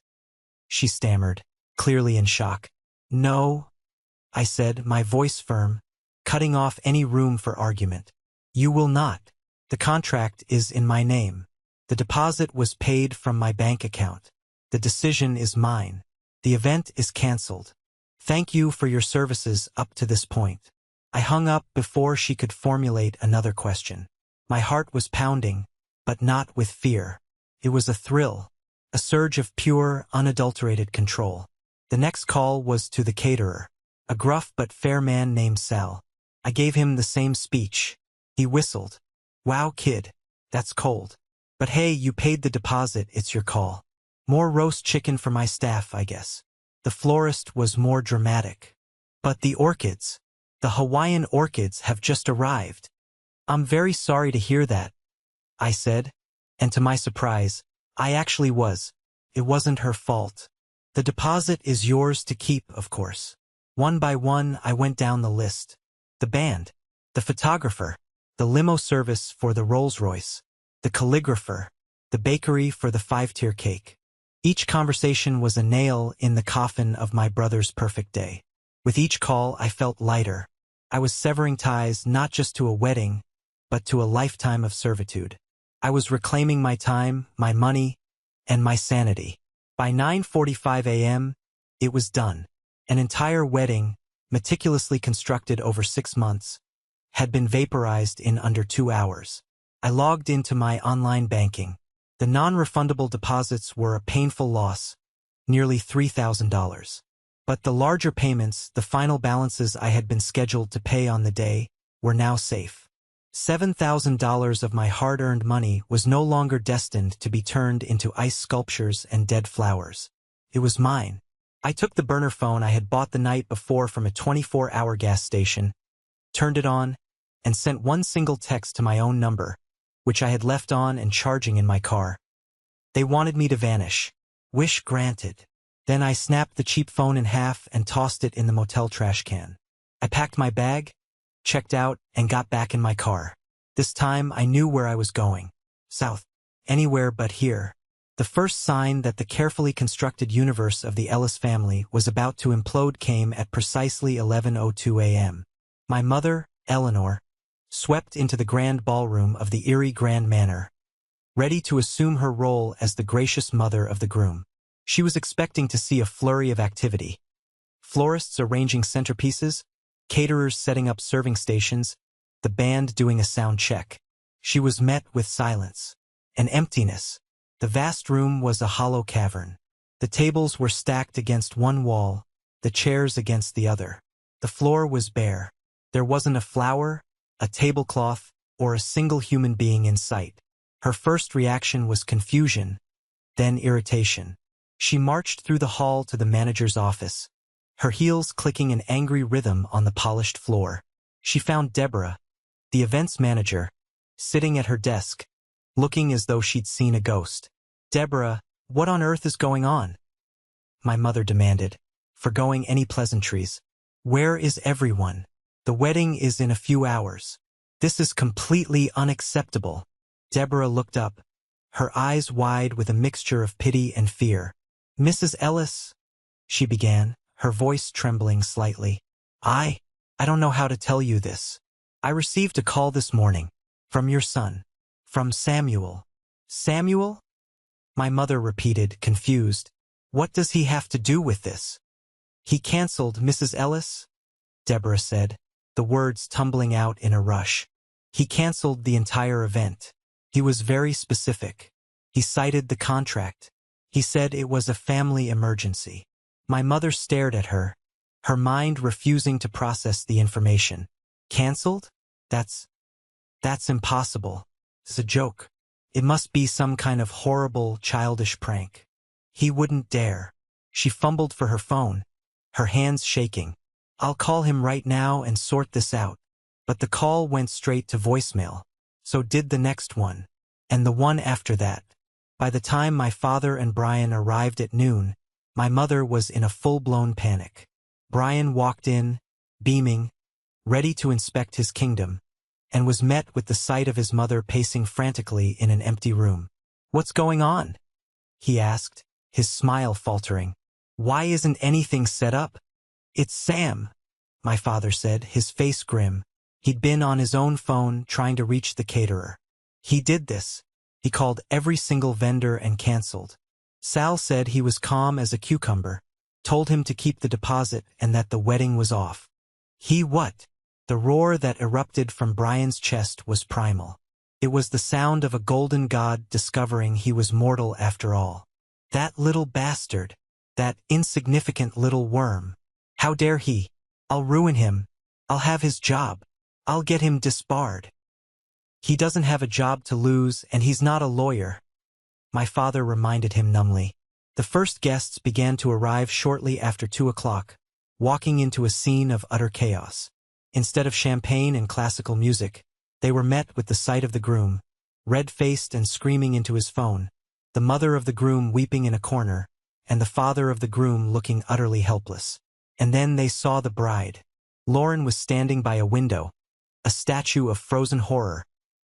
She stammered, clearly in shock. No, I said, my voice firm, cutting off any room for argument. You will not. The contract is in my name. The deposit was paid from my bank account. The decision is mine. The event is canceled. Thank you for your services up to this point. I hung up before she could formulate another question. My heart was pounding, but not with fear. It was a thrill, a surge of pure, unadulterated control. The next call was to the caterer, a gruff but fair man named Sal. I gave him the same speech. He whistled. Wow, kid, that's cold. But hey, you paid the deposit, it's your call. More roast chicken for my staff, I guess. The florist was more dramatic. But the orchids, the Hawaiian orchids have just arrived. I'm very sorry to hear that, I said, and to my surprise, I actually was. It wasn't her fault. The deposit is yours to keep, of course. One by one, I went down the list. The band, the photographer, the limo service for the Rolls-Royce, the calligrapher, the bakery for the 5-tier cake. Each conversation was a nail in the coffin of my brother's perfect day. With each call, I felt lighter. I was severing ties not just to a wedding, but to a lifetime of servitude. I was reclaiming my time, my money, and my sanity. By 9:45 a.m., it was done. An entire wedding, meticulously constructed over 6 months, had been vaporized in under 2 hours. I logged into my online banking. The non-refundable deposits were a painful loss, nearly $3,000. But the larger payments, the final balances I had been scheduled to pay on the day, were now safe. $7,000 of my hard-earned money was no longer destined to be turned into ice sculptures and dead flowers. It was mine. I took the burner phone I had bought the night before from a 24-hour gas station, turned it on, and sent one single text to my own number, which I had left on and charging in my car. They wanted me to vanish. Wish granted. Then I snapped the cheap phone in half and tossed it in the motel trash can. I packed my bag, checked out, and got back in my car. This time I knew where I was going. South. Anywhere but here. The first sign that the carefully constructed universe of the Ellis family was about to implode came at precisely 11:02 a.m. My mother, Eleanor, swept into the grand ballroom of the Erie Grand Manor, ready to assume her role as the gracious mother of the groom. She was expecting to see a flurry of activity. Florists arranging centerpieces, caterers setting up serving stations, the band doing a sound check. She was met with silence, an emptiness. The vast room was a hollow cavern. The tables were stacked against one wall, the chairs against the other. The floor was bare. There wasn't a flower, a tablecloth, or a single human being in sight. Her first reaction was confusion, then irritation. She marched through the hall to the manager's office, her heels clicking an angry rhythm on the polished floor. She found Deborah, the events manager, sitting at her desk, looking as though she'd seen a ghost. "Deborah, what on earth is going on?" my mother demanded, forgoing any pleasantries. "Where is everyone? The wedding is in a few hours. This is completely unacceptable." Deborah looked up, her eyes wide with a mixture of pity and fear. "Mrs. Ellis," she began, her voice trembling slightly. I don't know how to tell you this. I received a call this morning. From your son. From Samuel." "Samuel?" my mother repeated, confused. "What does he have to do with this?" "He canceled, Mrs. Ellis," Deborah said, the words tumbling out in a rush. "He canceled the entire event. He was very specific. He cited the contract. He said it was a family emergency." My mother stared at her, her mind refusing to process the information. "Canceled? That's impossible. It's a joke. It must be some kind of horrible, childish prank. He wouldn't dare." She fumbled for her phone, her hands shaking. "I'll call him right now and sort this out." But the call went straight to voicemail. So did the next one. And the one after that. By the time my father and Brian arrived at noon, my mother was in a full-blown panic. Brian walked in, beaming, ready to inspect his kingdom, and was met with the sight of his mother pacing frantically in an empty room. "What's going on?" he asked, his smile faltering. "Why isn't anything set up?" "It's Sam," my father said, his face grim. He'd been on his own phone trying to reach the caterer. "He did this. He called every single vendor and canceled. Sal said he was calm as a cucumber, told him to keep the deposit and that the wedding was off." "He what?" The roar that erupted from Brian's chest was primal. It was the sound of a golden god discovering he was mortal after all. "That little bastard. That insignificant little worm. How dare he? I'll ruin him. I'll have his job. I'll get him disbarred." "He doesn't have a job to lose, and he's not a lawyer," my father reminded him numbly. The first guests began to arrive shortly after 2 o'clock, walking into a scene of utter chaos. Instead of champagne and classical music, they were met with the sight of the groom, red-faced and screaming into his phone, the mother of the groom weeping in a corner, and the father of the groom looking utterly helpless. And then they saw the bride. Lauren was standing by a window, a statue of frozen horror,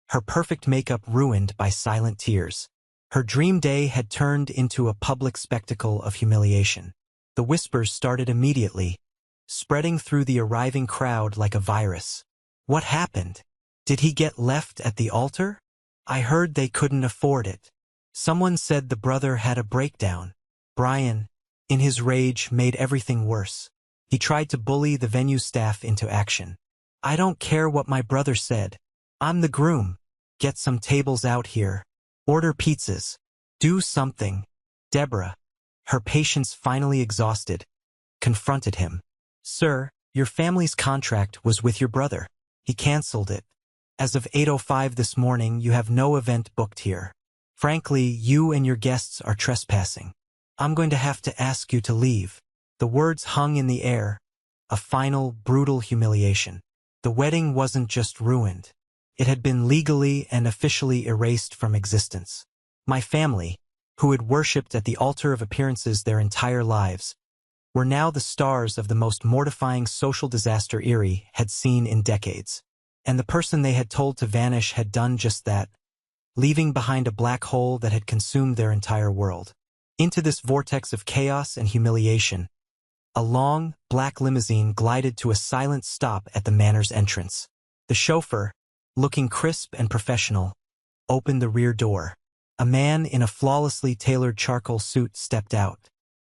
her perfect makeup ruined by silent tears. Her dream day had turned into a public spectacle of humiliation. The whispers started immediately, spreading through the arriving crowd like a virus. "What happened? Did he get left at the altar? I heard they couldn't afford it. Someone said the brother had a breakdown." Brian, in his rage, made everything worse. He tried to bully the venue staff into action. "I don't care what my brother said. I'm the groom. Get some tables out here. Order pizzas. Do something." Deborah, her patience finally exhausted, confronted him. "Sir, your family's contract was with your brother. He canceled it. As of 8:05 this morning, you have no event booked here. Frankly, you and your guests are trespassing. I'm going to have to ask you to leave." The words hung in the air, a final, brutal humiliation. The wedding wasn't just ruined. It had been legally and officially erased from existence. My family, who had worshipped at the altar of appearances their entire lives, were now the stars of the most mortifying social disaster Erie had seen in decades. And the person they had told to vanish had done just that, leaving behind a black hole that had consumed their entire world. Into this vortex of chaos and humiliation, a long, black limousine glided to a silent stop at the manor's entrance. The chauffeur, looking crisp and professional, opened the rear door. A man in a flawlessly tailored charcoal suit stepped out.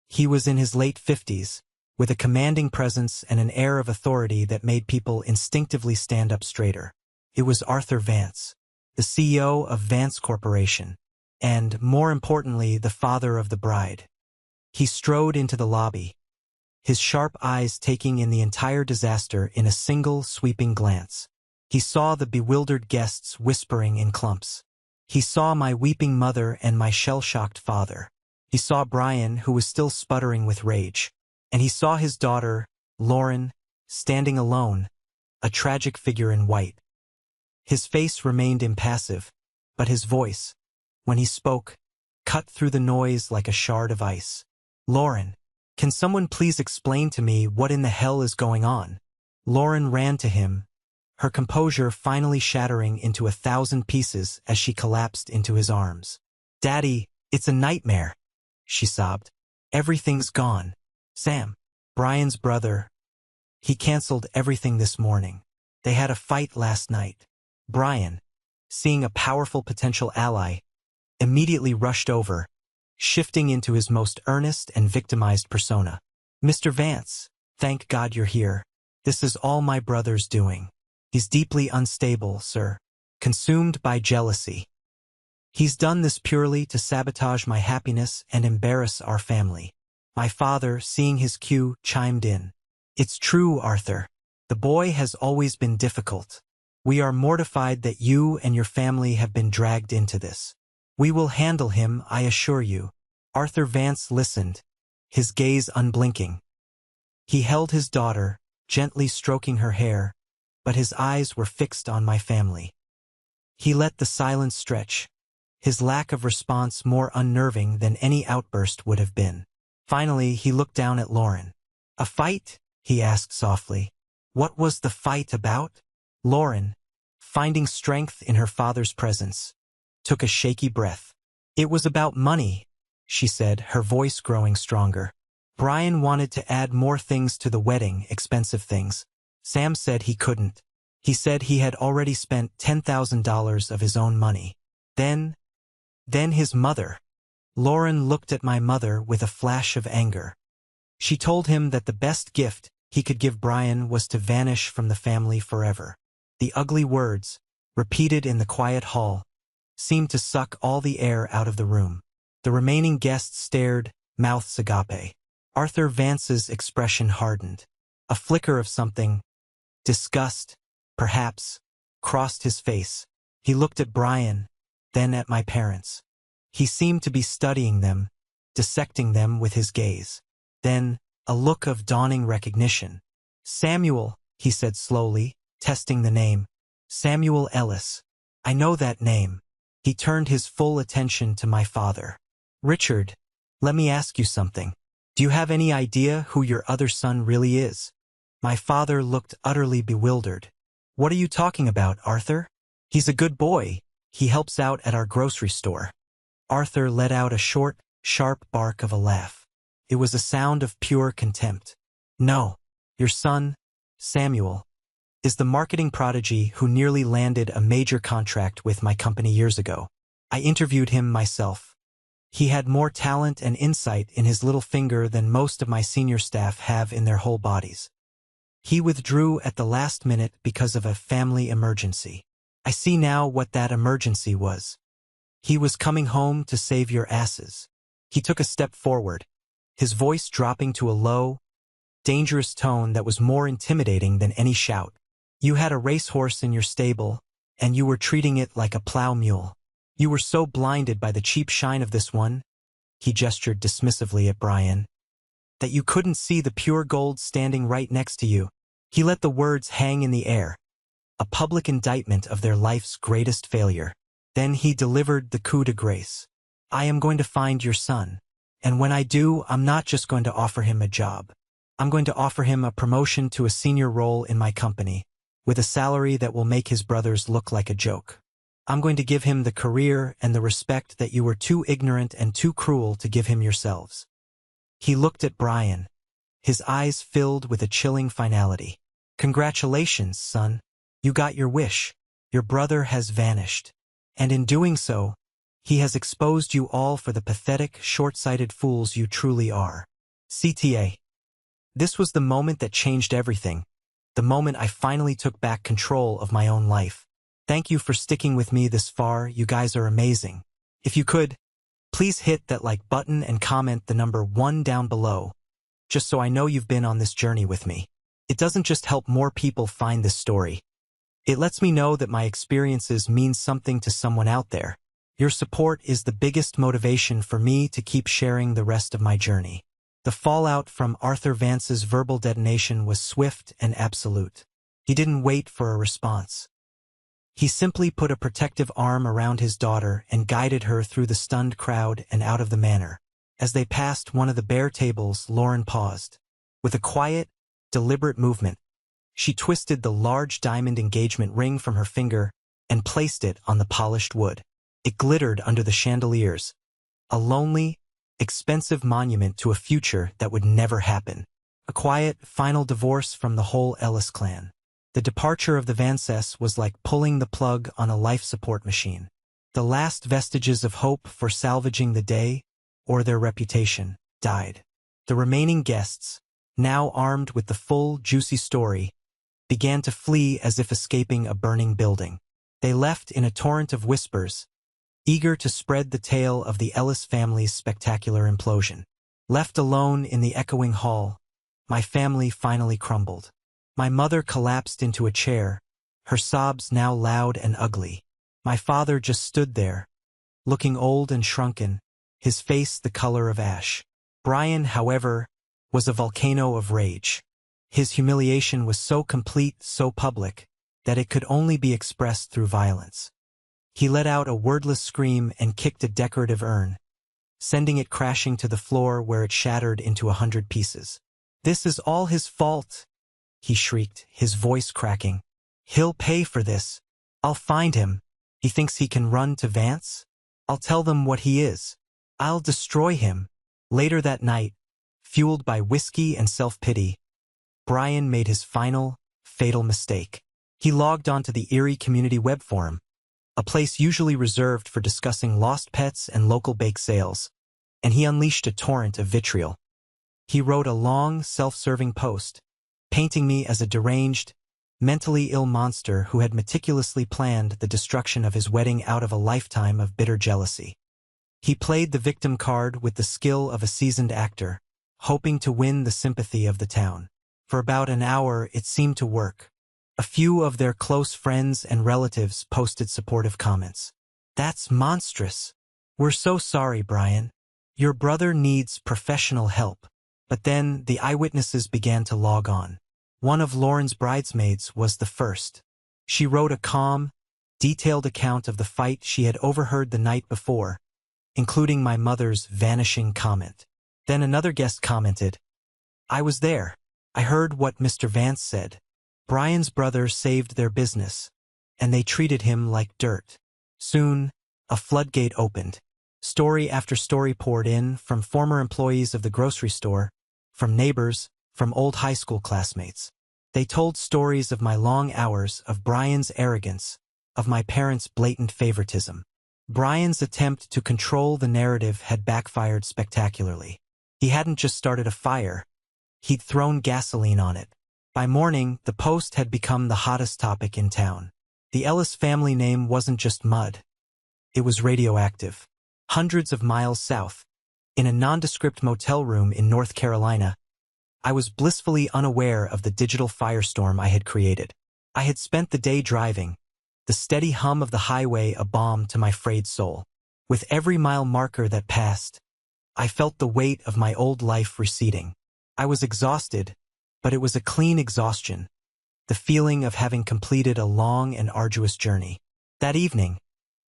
He was in his late 50s, with a commanding presence and an air of authority that made people instinctively stand up straighter. It was Arthur Vance, the CEO of Vance Corporation, and, more importantly, the father of the bride. He strode into the lobby, his sharp eyes taking in the entire disaster in a single sweeping glance. He saw the bewildered guests whispering in clumps. He saw my weeping mother and my shell-shocked father. He saw Brian, who was still sputtering with rage. And he saw his daughter, Lauren, standing alone, a tragic figure in white. His face remained impassive, but his voice, when he spoke, cut through the noise like a shard of ice. "Lauren, can someone please explain to me what in the hell is going on?" Lauren ran to him, her composure finally shattering into 1,000 pieces as she collapsed into his arms. "Daddy, it's a nightmare," she sobbed. "Everything's gone. Sam, Brian's brother, he canceled everything this morning. They had a fight last night." Brian, seeing a powerful potential ally, immediately rushed over, shifting into his most earnest and victimized persona. "Mr. Vance, thank God you're here. This is all my brother's doing. He's deeply unstable, sir, consumed by jealousy. He's done this purely to sabotage my happiness and embarrass our family." My father, seeing his cue, chimed in. "It's true, Arthur. The boy has always been difficult. We are mortified that you and your family have been dragged into this. We will handle him, I assure you." Arthur Vance listened, his gaze unblinking. He held his daughter, gently stroking her hair, but his eyes were fixed on my family. He let the silence stretch, his lack of response more unnerving than any outburst would have been. Finally, he looked down at Lauren. "A fight?" he asked softly. "What was the fight about?" Lauren, finding strength in her father's presence, took a shaky breath. "It was about money," she said, her voice growing stronger. "Brian wanted to add more things to the wedding, expensive things. Sam said he couldn't. He said he had already spent $10,000 of his own money. Then his mother." Lauren looked at my mother with a flash of anger. She told him that the best gift he could give Brian was to vanish from the family forever. The ugly words, repeated in the quiet hall, seemed to suck all the air out of the room. The remaining guests stared, mouths agape. Arthur Vance's expression hardened. A flicker of something, disgust, perhaps, crossed his face. He looked at Brian, then at my parents. He seemed to be studying them, dissecting them with his gaze. Then, a look of dawning recognition. "Samuel," he said slowly, testing the name. "Samuel Ellis. I know that name." He turned his full attention to my father. "Richard, let me ask you something. Do you have any idea who your other son really is?" My father looked utterly bewildered. "What are you talking about, Arthur? He's a good boy. He helps out at our grocery store." Arthur let out a short, sharp bark of a laugh. It was a sound of pure contempt. "No, your son, Samuel, is the marketing prodigy who nearly landed a major contract with my company years ago. I interviewed him myself. He had more talent and insight in his little finger than most of my senior staff have in their whole bodies. He withdrew at the last minute because of a family emergency. I see now what that emergency was. He was coming home to save your asses." He took a step forward, his voice dropping to a low, dangerous tone that was more intimidating than any shout. "You had a racehorse in your stable, and you were treating it like a plow mule. You were so blinded by the cheap shine of this one," he gestured dismissively at Brian, "that you couldn't see the pure gold standing right next to you." He let the words hang in the air, a public indictment of their life's greatest failure. Then he delivered the coup de grace. "I am going to find your son. And when I do, I'm not just going to offer him a job. I'm going to offer him a promotion to a senior role in my company, with a salary that will make his brothers look like a joke. I'm going to give him the career and the respect that you were too ignorant and too cruel to give him yourselves." He looked at Brian, his eyes filled with a chilling finality. "Congratulations, son. You got your wish. Your brother has vanished. And in doing so, he has exposed you all for the pathetic, short-sighted fools you truly are." CTA. This was the moment that changed everything. The moment I finally took back control of my own life. Thank you for sticking with me this far. You guys are amazing. If you could, please hit that like button and comment the number 1 down below, just so I know you've been on this journey with me. It doesn't just help more people find this story. It lets me know that my experiences mean something to someone out there. Your support is the biggest motivation for me to keep sharing the rest of my journey. The fallout from Arthur Vance's verbal detonation was swift and absolute. He didn't wait for a response. He simply put a protective arm around his daughter and guided her through the stunned crowd and out of the manor. As they passed one of the bare tables, Lauren paused. With a quiet, deliberate movement, she twisted the large diamond engagement ring from her finger and placed it on the polished wood. It glittered under the chandeliers, a lonely, expensive monument to a future that would never happen. A quiet, final divorce from the whole Ellis clan. The departure of the Vances was like pulling the plug on a life support machine. The last vestiges of hope for salvaging the day, or their reputation, died. The remaining guests, now armed with the full, juicy story, began to flee as if escaping a burning building. They left in a torrent of whispers, eager to spread the tale of the Ellis family's spectacular implosion. Left alone in the echoing hall, my family finally crumbled. My mother collapsed into a chair, her sobs now loud and ugly. My father just stood there, looking old and shrunken, his face the color of ash. Brian, however, was a volcano of rage. His humiliation was so complete, so public, that it could only be expressed through violence. He let out a wordless scream and kicked a decorative urn, sending it crashing to the floor where it shattered into 100 pieces. "This is all his fault," he shrieked, his voice cracking. "He'll pay for this. I'll find him. He thinks he can run to Vance? I'll tell them what he is. I'll destroy him." Later that night, fueled by whiskey and self-pity, Brian made his final, fatal mistake. He logged onto the Erie Community Web Forum, a place usually reserved for discussing lost pets and local bake sales, and he unleashed a torrent of vitriol. He wrote a long, self-serving post, painting me as a deranged, mentally ill monster who had meticulously planned the destruction of his wedding out of a lifetime of bitter jealousy. He played the victim card with the skill of a seasoned actor, hoping to win the sympathy of the town. For about an hour, it seemed to work. A few of their close friends and relatives posted supportive comments. "That's monstrous. We're so sorry, Brian. Your brother needs professional help." But then the eyewitnesses began to log on. One of Lauren's bridesmaids was the first. She wrote a calm, detailed account of the fight she had overheard the night before, including my mother's vanishing comment. Then another guest commented, "I was there. I heard what Mr. Vance said. Brian's brother saved their business, and they treated him like dirt." Soon, a floodgate opened. Story after story poured in, from former employees of the grocery store, from neighbors, from old high school classmates. They told stories of my long hours, of Brian's arrogance, of my parents' blatant favoritism. Brian's attempt to control the narrative had backfired spectacularly. He hadn't just started a fire, he'd thrown gasoline on it. By morning, the post had become the hottest topic in town. The Ellis family name wasn't just mud. It was radioactive. Hundreds of miles south, in a nondescript motel room in North Carolina, I was blissfully unaware of the digital firestorm I had created. I had spent the day driving, the steady hum of the highway a balm to my frayed soul. With every mile marker that passed, I felt the weight of my old life receding. I was exhausted, but it was a clean exhaustion, the feeling of having completed a long and arduous journey. That evening,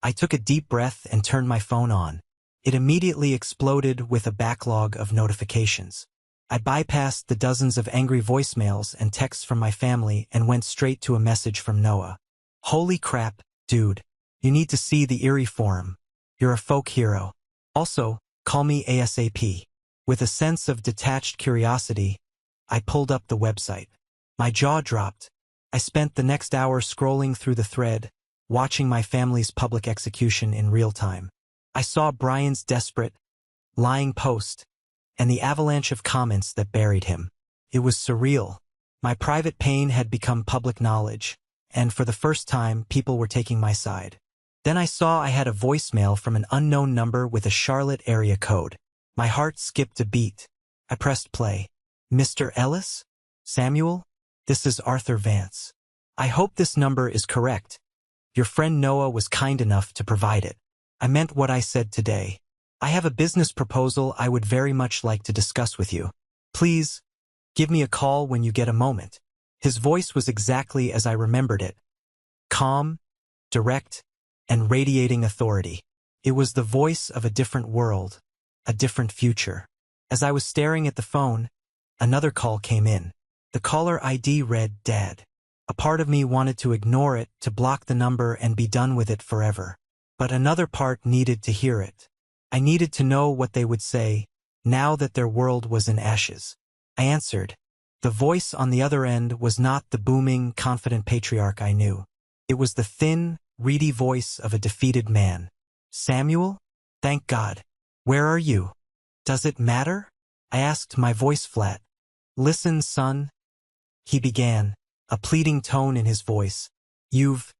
I took a deep breath and turned my phone on. It immediately exploded with a backlog of notifications. I bypassed the dozens of angry voicemails and texts from my family and went straight to a message from Noah. Holy crap, dude. You need to see the Erie forum. You're a folk hero. Also, call me ASAP. With a sense of detached curiosity, I pulled up the website. My jaw dropped. I spent the next hour scrolling through the thread, watching my family's public execution in real time. I saw Brian's desperate, lying post, and the avalanche of comments that buried him. It was surreal. My private pain had become public knowledge, and for the first time, people were taking my side. Then I saw I had a voicemail from an unknown number with a Charlotte area code. My heart skipped a beat. I pressed play. Mr. Ellis? Samuel? This is Arthur Vance. I hope this number is correct. Your friend Noah was kind enough to provide it. I meant what I said today. I have a business proposal I would very much like to discuss with you. Please, give me a call when you get a moment. His voice was exactly as I remembered it. Calm, direct, and radiating authority. It was the voice of a different world, a different future. As I was staring at the phone, another call came in. The caller ID read Dad. A part of me wanted to ignore it, to block the number and be done with it forever. But another part needed to hear it. I needed to know what they would say, now that their world was in ashes. I answered. The voice on the other end was not the booming, confident patriarch I knew. It was the thin, reedy voice of a defeated man. Samuel? Thank God. Where are you? Does it matter? I asked, my voice flat. Listen, son. He began, a pleading tone in his voice. You've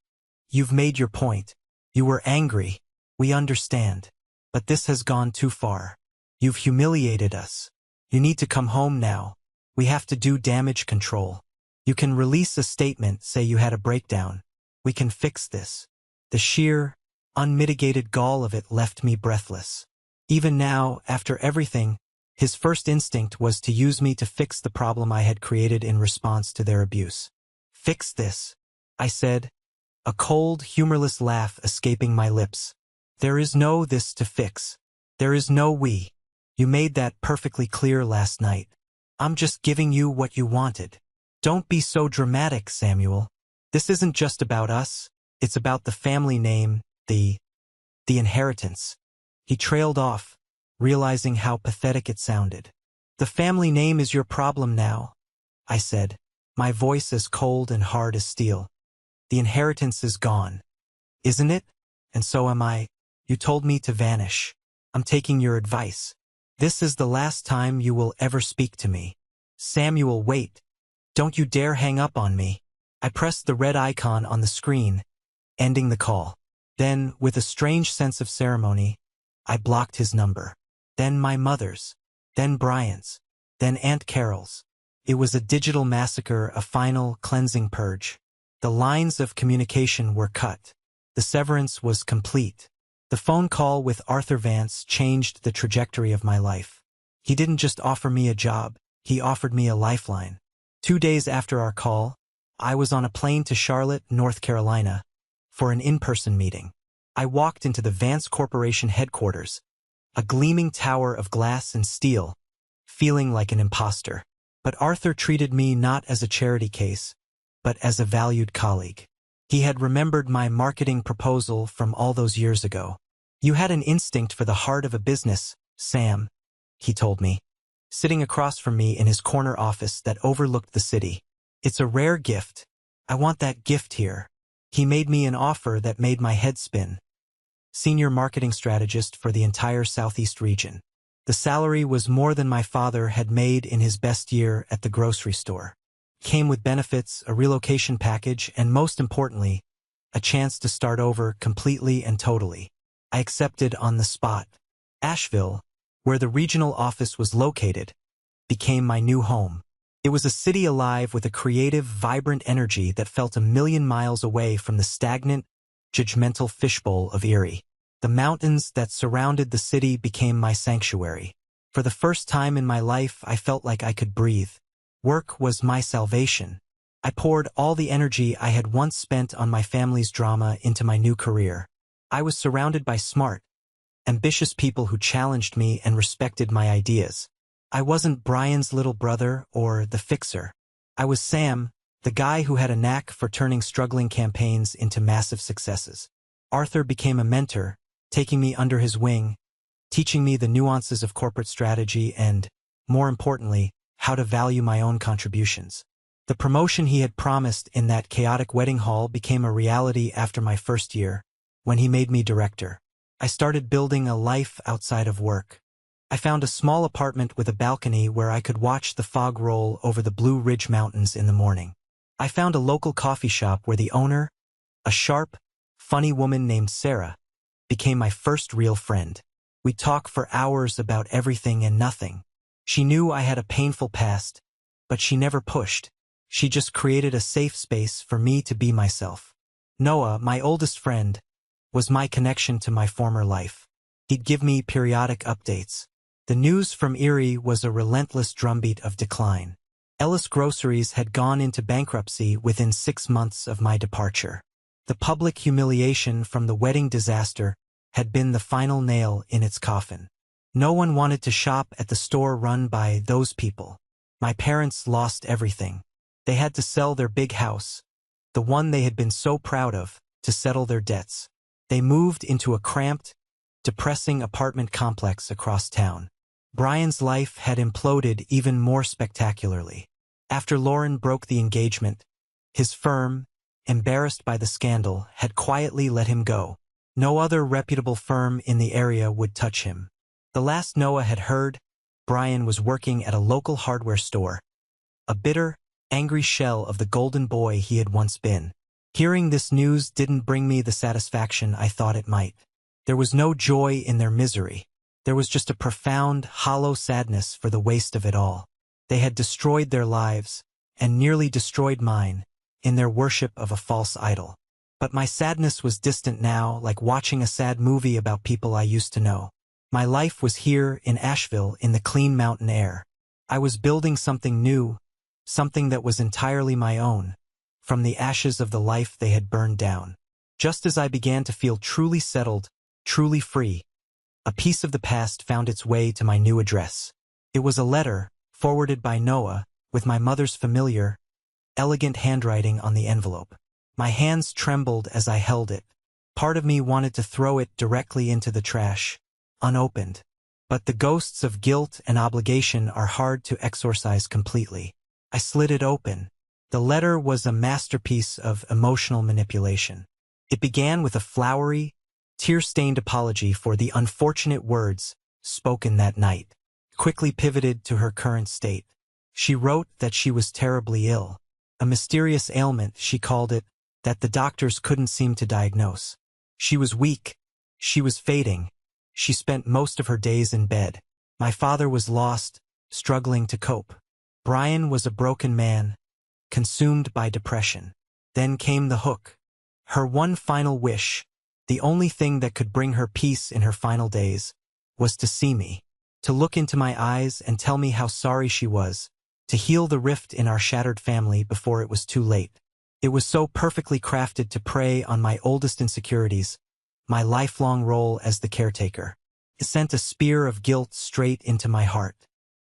made your point. You were angry. We understand. But this has gone too far. You've humiliated us. You need to come home now. We have to do damage control. You can release a statement, say you had a breakdown. We can fix this. The sheer, unmitigated gall of it left me breathless. Even now, after everything, his first instinct was to use me to fix the problem I had created in response to their abuse. Fix this, I said, a cold, humorless laugh escaping my lips. There is no this to fix. There is no we. You made that perfectly clear last night. I'm just giving you what you wanted. Don't be so dramatic, Samuel. This isn't just about us. It's about the family name, the inheritance. He trailed off, realizing how pathetic it sounded. The family name is your problem now, I said, my voice as cold and hard as steel. The inheritance is gone. Isn't it? And so am I. You told me to vanish. I'm taking your advice. This is the last time you will ever speak to me. Samuel, wait. Don't you dare hang up on me. I pressed the red icon on the screen, ending the call. Then, with a strange sense of ceremony, I blocked his number. Then my mother's. Then Brian's. Then Aunt Carol's. It was a digital massacre, a final, cleansing purge. The lines of communication were cut. The severance was complete. The phone call with Arthur Vance changed the trajectory of my life. He didn't just offer me a job, he offered me a lifeline. 2 days after our call, I was on a plane to Charlotte, North Carolina, for an in-person meeting. I walked into the Vance Corporation headquarters, a gleaming tower of glass and steel, feeling like an imposter. But Arthur treated me not as a charity case, but as a valued colleague. He had remembered my marketing proposal from all those years ago. You had an instinct for the heart of a business, Sam, he told me, sitting across from me in his corner office that overlooked the city. It's a rare gift. I want that gift here. He made me an offer that made my head spin. Senior marketing strategist for the entire Southeast region. The salary was more than my father had made in his best year at the grocery store. Came with benefits, a relocation package, and most importantly, a chance to start over completely and totally. I accepted on the spot. Asheville, where the regional office was located, became my new home. It was a city alive with a creative, vibrant energy that felt a million miles away from the stagnant, judgmental fishbowl of Erie. The mountains that surrounded the city became my sanctuary. For the first time in my life, I felt like I could breathe. Work was my salvation. I poured all the energy I had once spent on my family's drama into my new career. I was surrounded by smart, ambitious people who challenged me and respected my ideas. I wasn't Brian's little brother or the fixer. I was Sam, the guy who had a knack for turning struggling campaigns into massive successes. Arthur became a mentor, taking me under his wing, teaching me the nuances of corporate strategy and, more importantly, how to value my own contributions. The promotion he had promised in that chaotic wedding hall became a reality after my first year, when he made me director. I started building a life outside of work. I found a small apartment with a balcony where I could watch the fog roll over the Blue Ridge Mountains in the morning. I found a local coffee shop where the owner, a sharp, funny woman named Sarah, became my first real friend. We'd talk for hours about everything and nothing. She knew I had a painful past, but she never pushed. She just created a safe space for me to be myself. Noah, my oldest friend, was my connection to my former life. He'd give me periodic updates. The news from Erie was a relentless drumbeat of decline. Ellis Groceries had gone into bankruptcy within 6 months of my departure. The public humiliation from the wedding disaster had been the final nail in its coffin. No one wanted to shop at the store run by those people. My parents lost everything. They had to sell their big house, the one they had been so proud of, to settle their debts. They moved into a cramped, depressing apartment complex across town. Brian's life had imploded even more spectacularly. After Lauren broke the engagement, his firm, embarrassed by the scandal, had quietly let him go. No other reputable firm in the area would touch him. The last Noah had heard, Brian was working at a local hardware store, a bitter, angry shell of the golden boy he had once been. Hearing this news didn't bring me the satisfaction I thought it might. There was no joy in their misery. There was just a profound, hollow sadness for the waste of it all. They had destroyed their lives, and nearly destroyed mine, in their worship of a false idol. But my sadness was distant now, like watching a sad movie about people I used to know. My life was here in Asheville in the clean mountain air. I was building something new, something that was entirely my own, from the ashes of the life they had burned down. Just as I began to feel truly settled, truly free, a piece of the past found its way to my new address. It was a letter, forwarded by Noah, with my mother's familiar, elegant handwriting on the envelope. My hands trembled as I held it. Part of me wanted to throw it directly into the trash, unopened. But the ghosts of guilt and obligation are hard to exorcise completely. I slid it open. The letter was a masterpiece of emotional manipulation. It began with a flowery, tear-stained apology for the unfortunate words spoken that night, quickly pivoted to her current state. She wrote that she was terribly ill, a mysterious ailment, she called it, that the doctors couldn't seem to diagnose. She was weak. She was fading. She spent most of her days in bed. My father was lost, struggling to cope. Brian was a broken man, consumed by depression. Then came the hook. Her one final wish, the only thing that could bring her peace in her final days, was to see me, to look into my eyes and tell me how sorry she was, to heal the rift in our shattered family before it was too late. It was so perfectly crafted to prey on my oldest insecurities, my lifelong role as the caretaker. It sent a spear of guilt straight into my heart.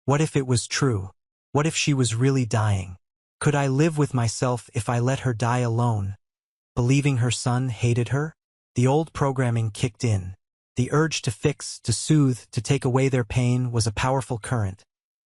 What if it was true? What if she was really dying? Could I live with myself if I let her die alone, believing her son hated her? The old programming kicked in. The urge to fix, to soothe, to take away their pain was a powerful current,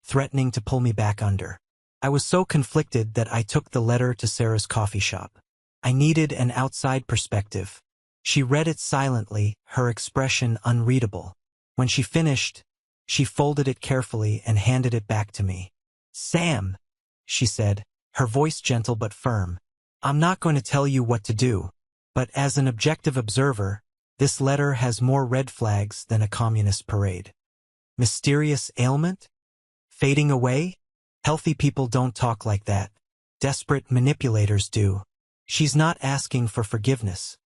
threatening to pull me back under. I was so conflicted that I took the letter to Sarah's coffee shop. I needed an outside perspective. She read it silently, her expression unreadable. When she finished, she folded it carefully and handed it back to me. "Sam," she said, her voice gentle but firm, "I'm not going to tell you what to do, but as an objective observer, this letter has more red flags than a communist parade." Mysterious ailment? Fading away? Healthy people don't talk like that. Desperate manipulators do. She's not asking for forgiveness.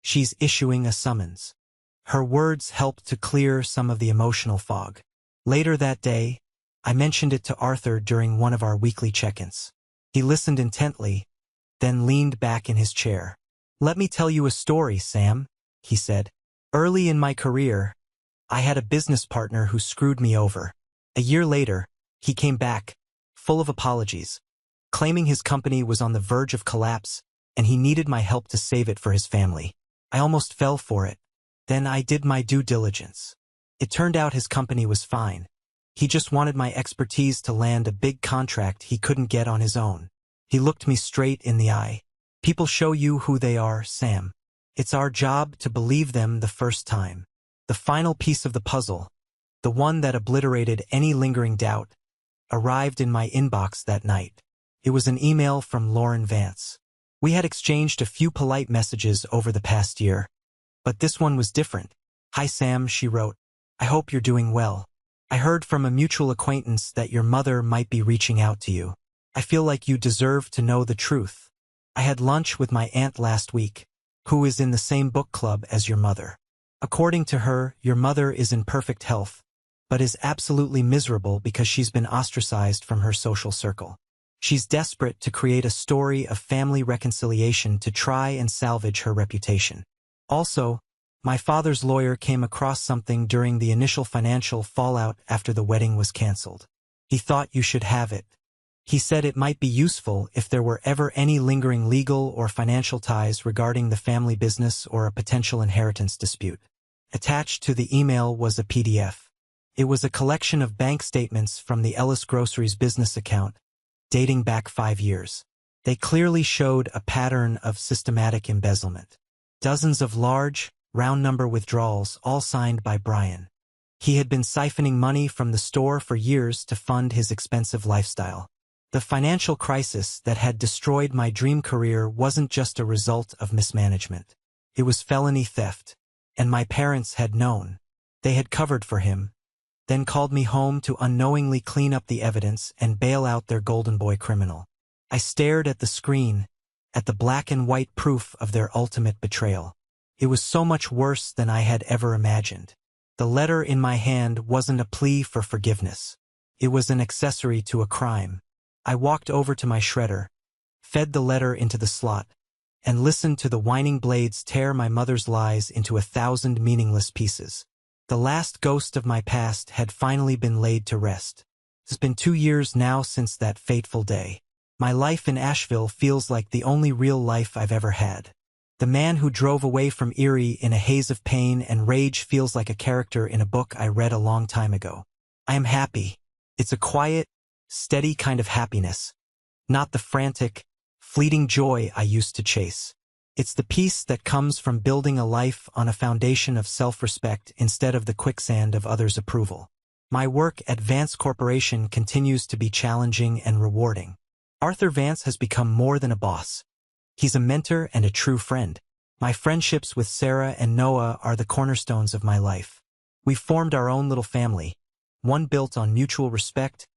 She's issuing a summons. Her words helped to clear some of the emotional fog. Later that day, I mentioned it to Arthur during one of our weekly check-ins. He listened intently, then leaned back in his chair. "Let me tell you a story, Sam," he said. "Early in my career, I had a business partner who screwed me over. A year later, he came back, full of apologies, claiming his company was on the verge of collapse and he needed my help to save it for his family. I almost fell for it. Then I did my due diligence. It turned out his company was fine. He just wanted my expertise to land a big contract he couldn't get on his own. He looked me straight in the eye. People show you who they are, Sam. It's our job to believe them the first time. The final piece of the puzzle, the one that obliterated any lingering doubt, arrived in my inbox that night. It was an email from Lauren Vance. We had exchanged a few polite messages over the past year, but this one was different. "Hi Sam," she wrote. "I hope you're doing well. I heard from a mutual acquaintance that your mother might be reaching out to you. I feel like you deserve to know the truth. I had lunch with my aunt last week, who is in the same book club as your mother. According to her, your mother is in perfect health, but is absolutely miserable because she's been ostracized from her social circle. She's desperate to create a story of family reconciliation to try and salvage her reputation. Also, my father's lawyer came across something during the initial financial fallout after the wedding was canceled. He thought you should have it. He said it might be useful if there were ever any lingering legal or financial ties regarding the family business or a potential inheritance dispute." Attached to the email was a PDF. It was a collection of bank statements from the Ellis Groceries business account, dating back 5 years. They clearly showed a pattern of systematic embezzlement. Dozens of large, round-number withdrawals, all signed by Brian. He had been siphoning money from the store for years to fund his expensive lifestyle. The financial crisis that had destroyed my dream career wasn't just a result of mismanagement. It was felony theft, and my parents had known. They had covered for him, then called me home to unknowingly clean up the evidence and bail out their golden boy criminal. I stared at the screen, at the black and white proof of their ultimate betrayal. It was so much worse than I had ever imagined. The letter in my hand wasn't a plea for forgiveness. It was an accessory to a crime. I walked over to my shredder, fed the letter into the slot, and listened to the whining blades tear my mother's lies into 1,000 meaningless pieces. The last ghost of my past had finally been laid to rest. It's been 2 years now since that fateful day. My life in Asheville feels like the only real life I've ever had. The man who drove away from Erie in a haze of pain and rage feels like a character in a book I read a long time ago. I am happy. It's a quiet, steady kind of happiness, not the frantic, fleeting joy I used to chase. It's the peace that comes from building a life on a foundation of self-respect instead of the quicksand of others' approval. My work at Vance Corporation continues to be challenging and rewarding. Arthur Vance has become more than a boss. He's a mentor and a true friend. My friendships with Sarah and Noah are the cornerstones of my life. We've formed our own little family, one built on mutual respect,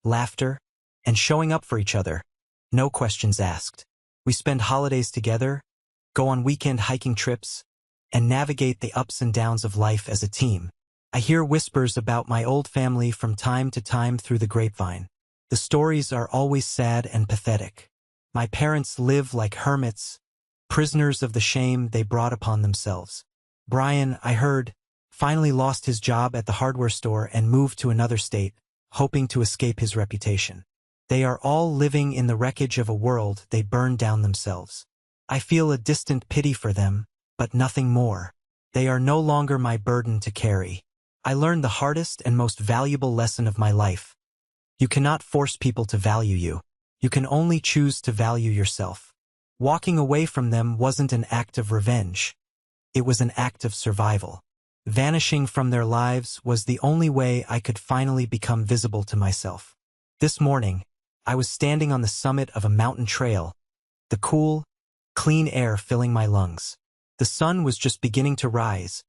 laughter, and showing up for each other, no questions asked. We spend holidays together, go on weekend hiking trips, and navigate the ups and downs of life as a team. I hear whispers about my old family from time to time through the grapevine. The stories are always sad and pathetic. My parents live like hermits, prisoners of the shame they brought upon themselves. Brian, I heard, finally lost his job at the hardware store and moved to another state, hoping to escape his reputation. They are all living in the wreckage of a world they burned down themselves. I feel a distant pity for them, but nothing more. They are no longer my burden to carry. I learned the hardest and most valuable lesson of my life. You cannot force people to value you. You can only choose to value yourself. Walking away from them wasn't an act of revenge. It was an act of survival. Vanishing from their lives was the only way I could finally become visible to myself. This morning, I was standing on the summit of a mountain trail, the cool, clean air filling my lungs. The sun was just beginning to rise,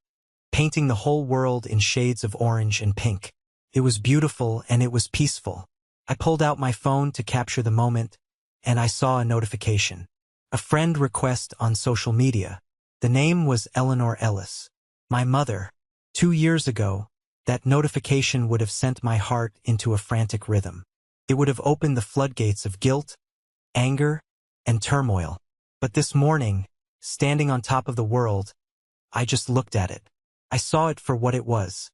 painting the whole world in shades of orange and pink. It was beautiful and it was peaceful. I pulled out my phone to capture the moment, and I saw a notification. A friend request on social media. The name was Eleanor Ellis. My mother. 2 years ago, that notification would have sent my heart into a frantic rhythm. It would have opened the floodgates of guilt, anger, and turmoil. But this morning, standing on top of the world, I just looked at it. I saw it for what it was.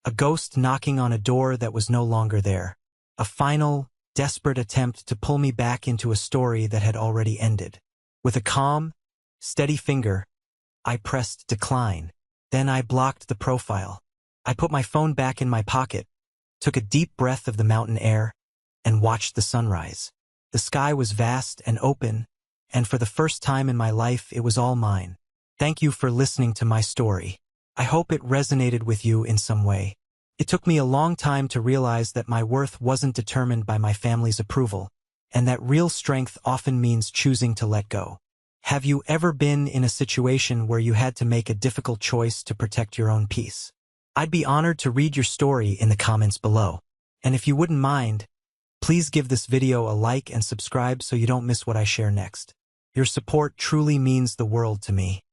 A ghost knocking on a door that was no longer there. A final, desperate attempt to pull me back into a story that had already ended. With a calm, steady finger, I pressed decline. Then I blocked the profile. I put my phone back in my pocket, took a deep breath of the mountain air, and watched the sunrise. The sky was vast and open, and for the first time in my life it was all mine. Thank you for listening to my story. I hope it resonated with you in some way. It took me a long time to realize that my worth wasn't determined by my family's approval, and that real strength often means choosing to let go. Have you ever been in a situation where you had to make a difficult choice to protect your own peace? I'd be honored to read your story in the comments below. And if you wouldn't mind, please give this video a like and subscribe so you don't miss what I share next. Your support truly means the world to me.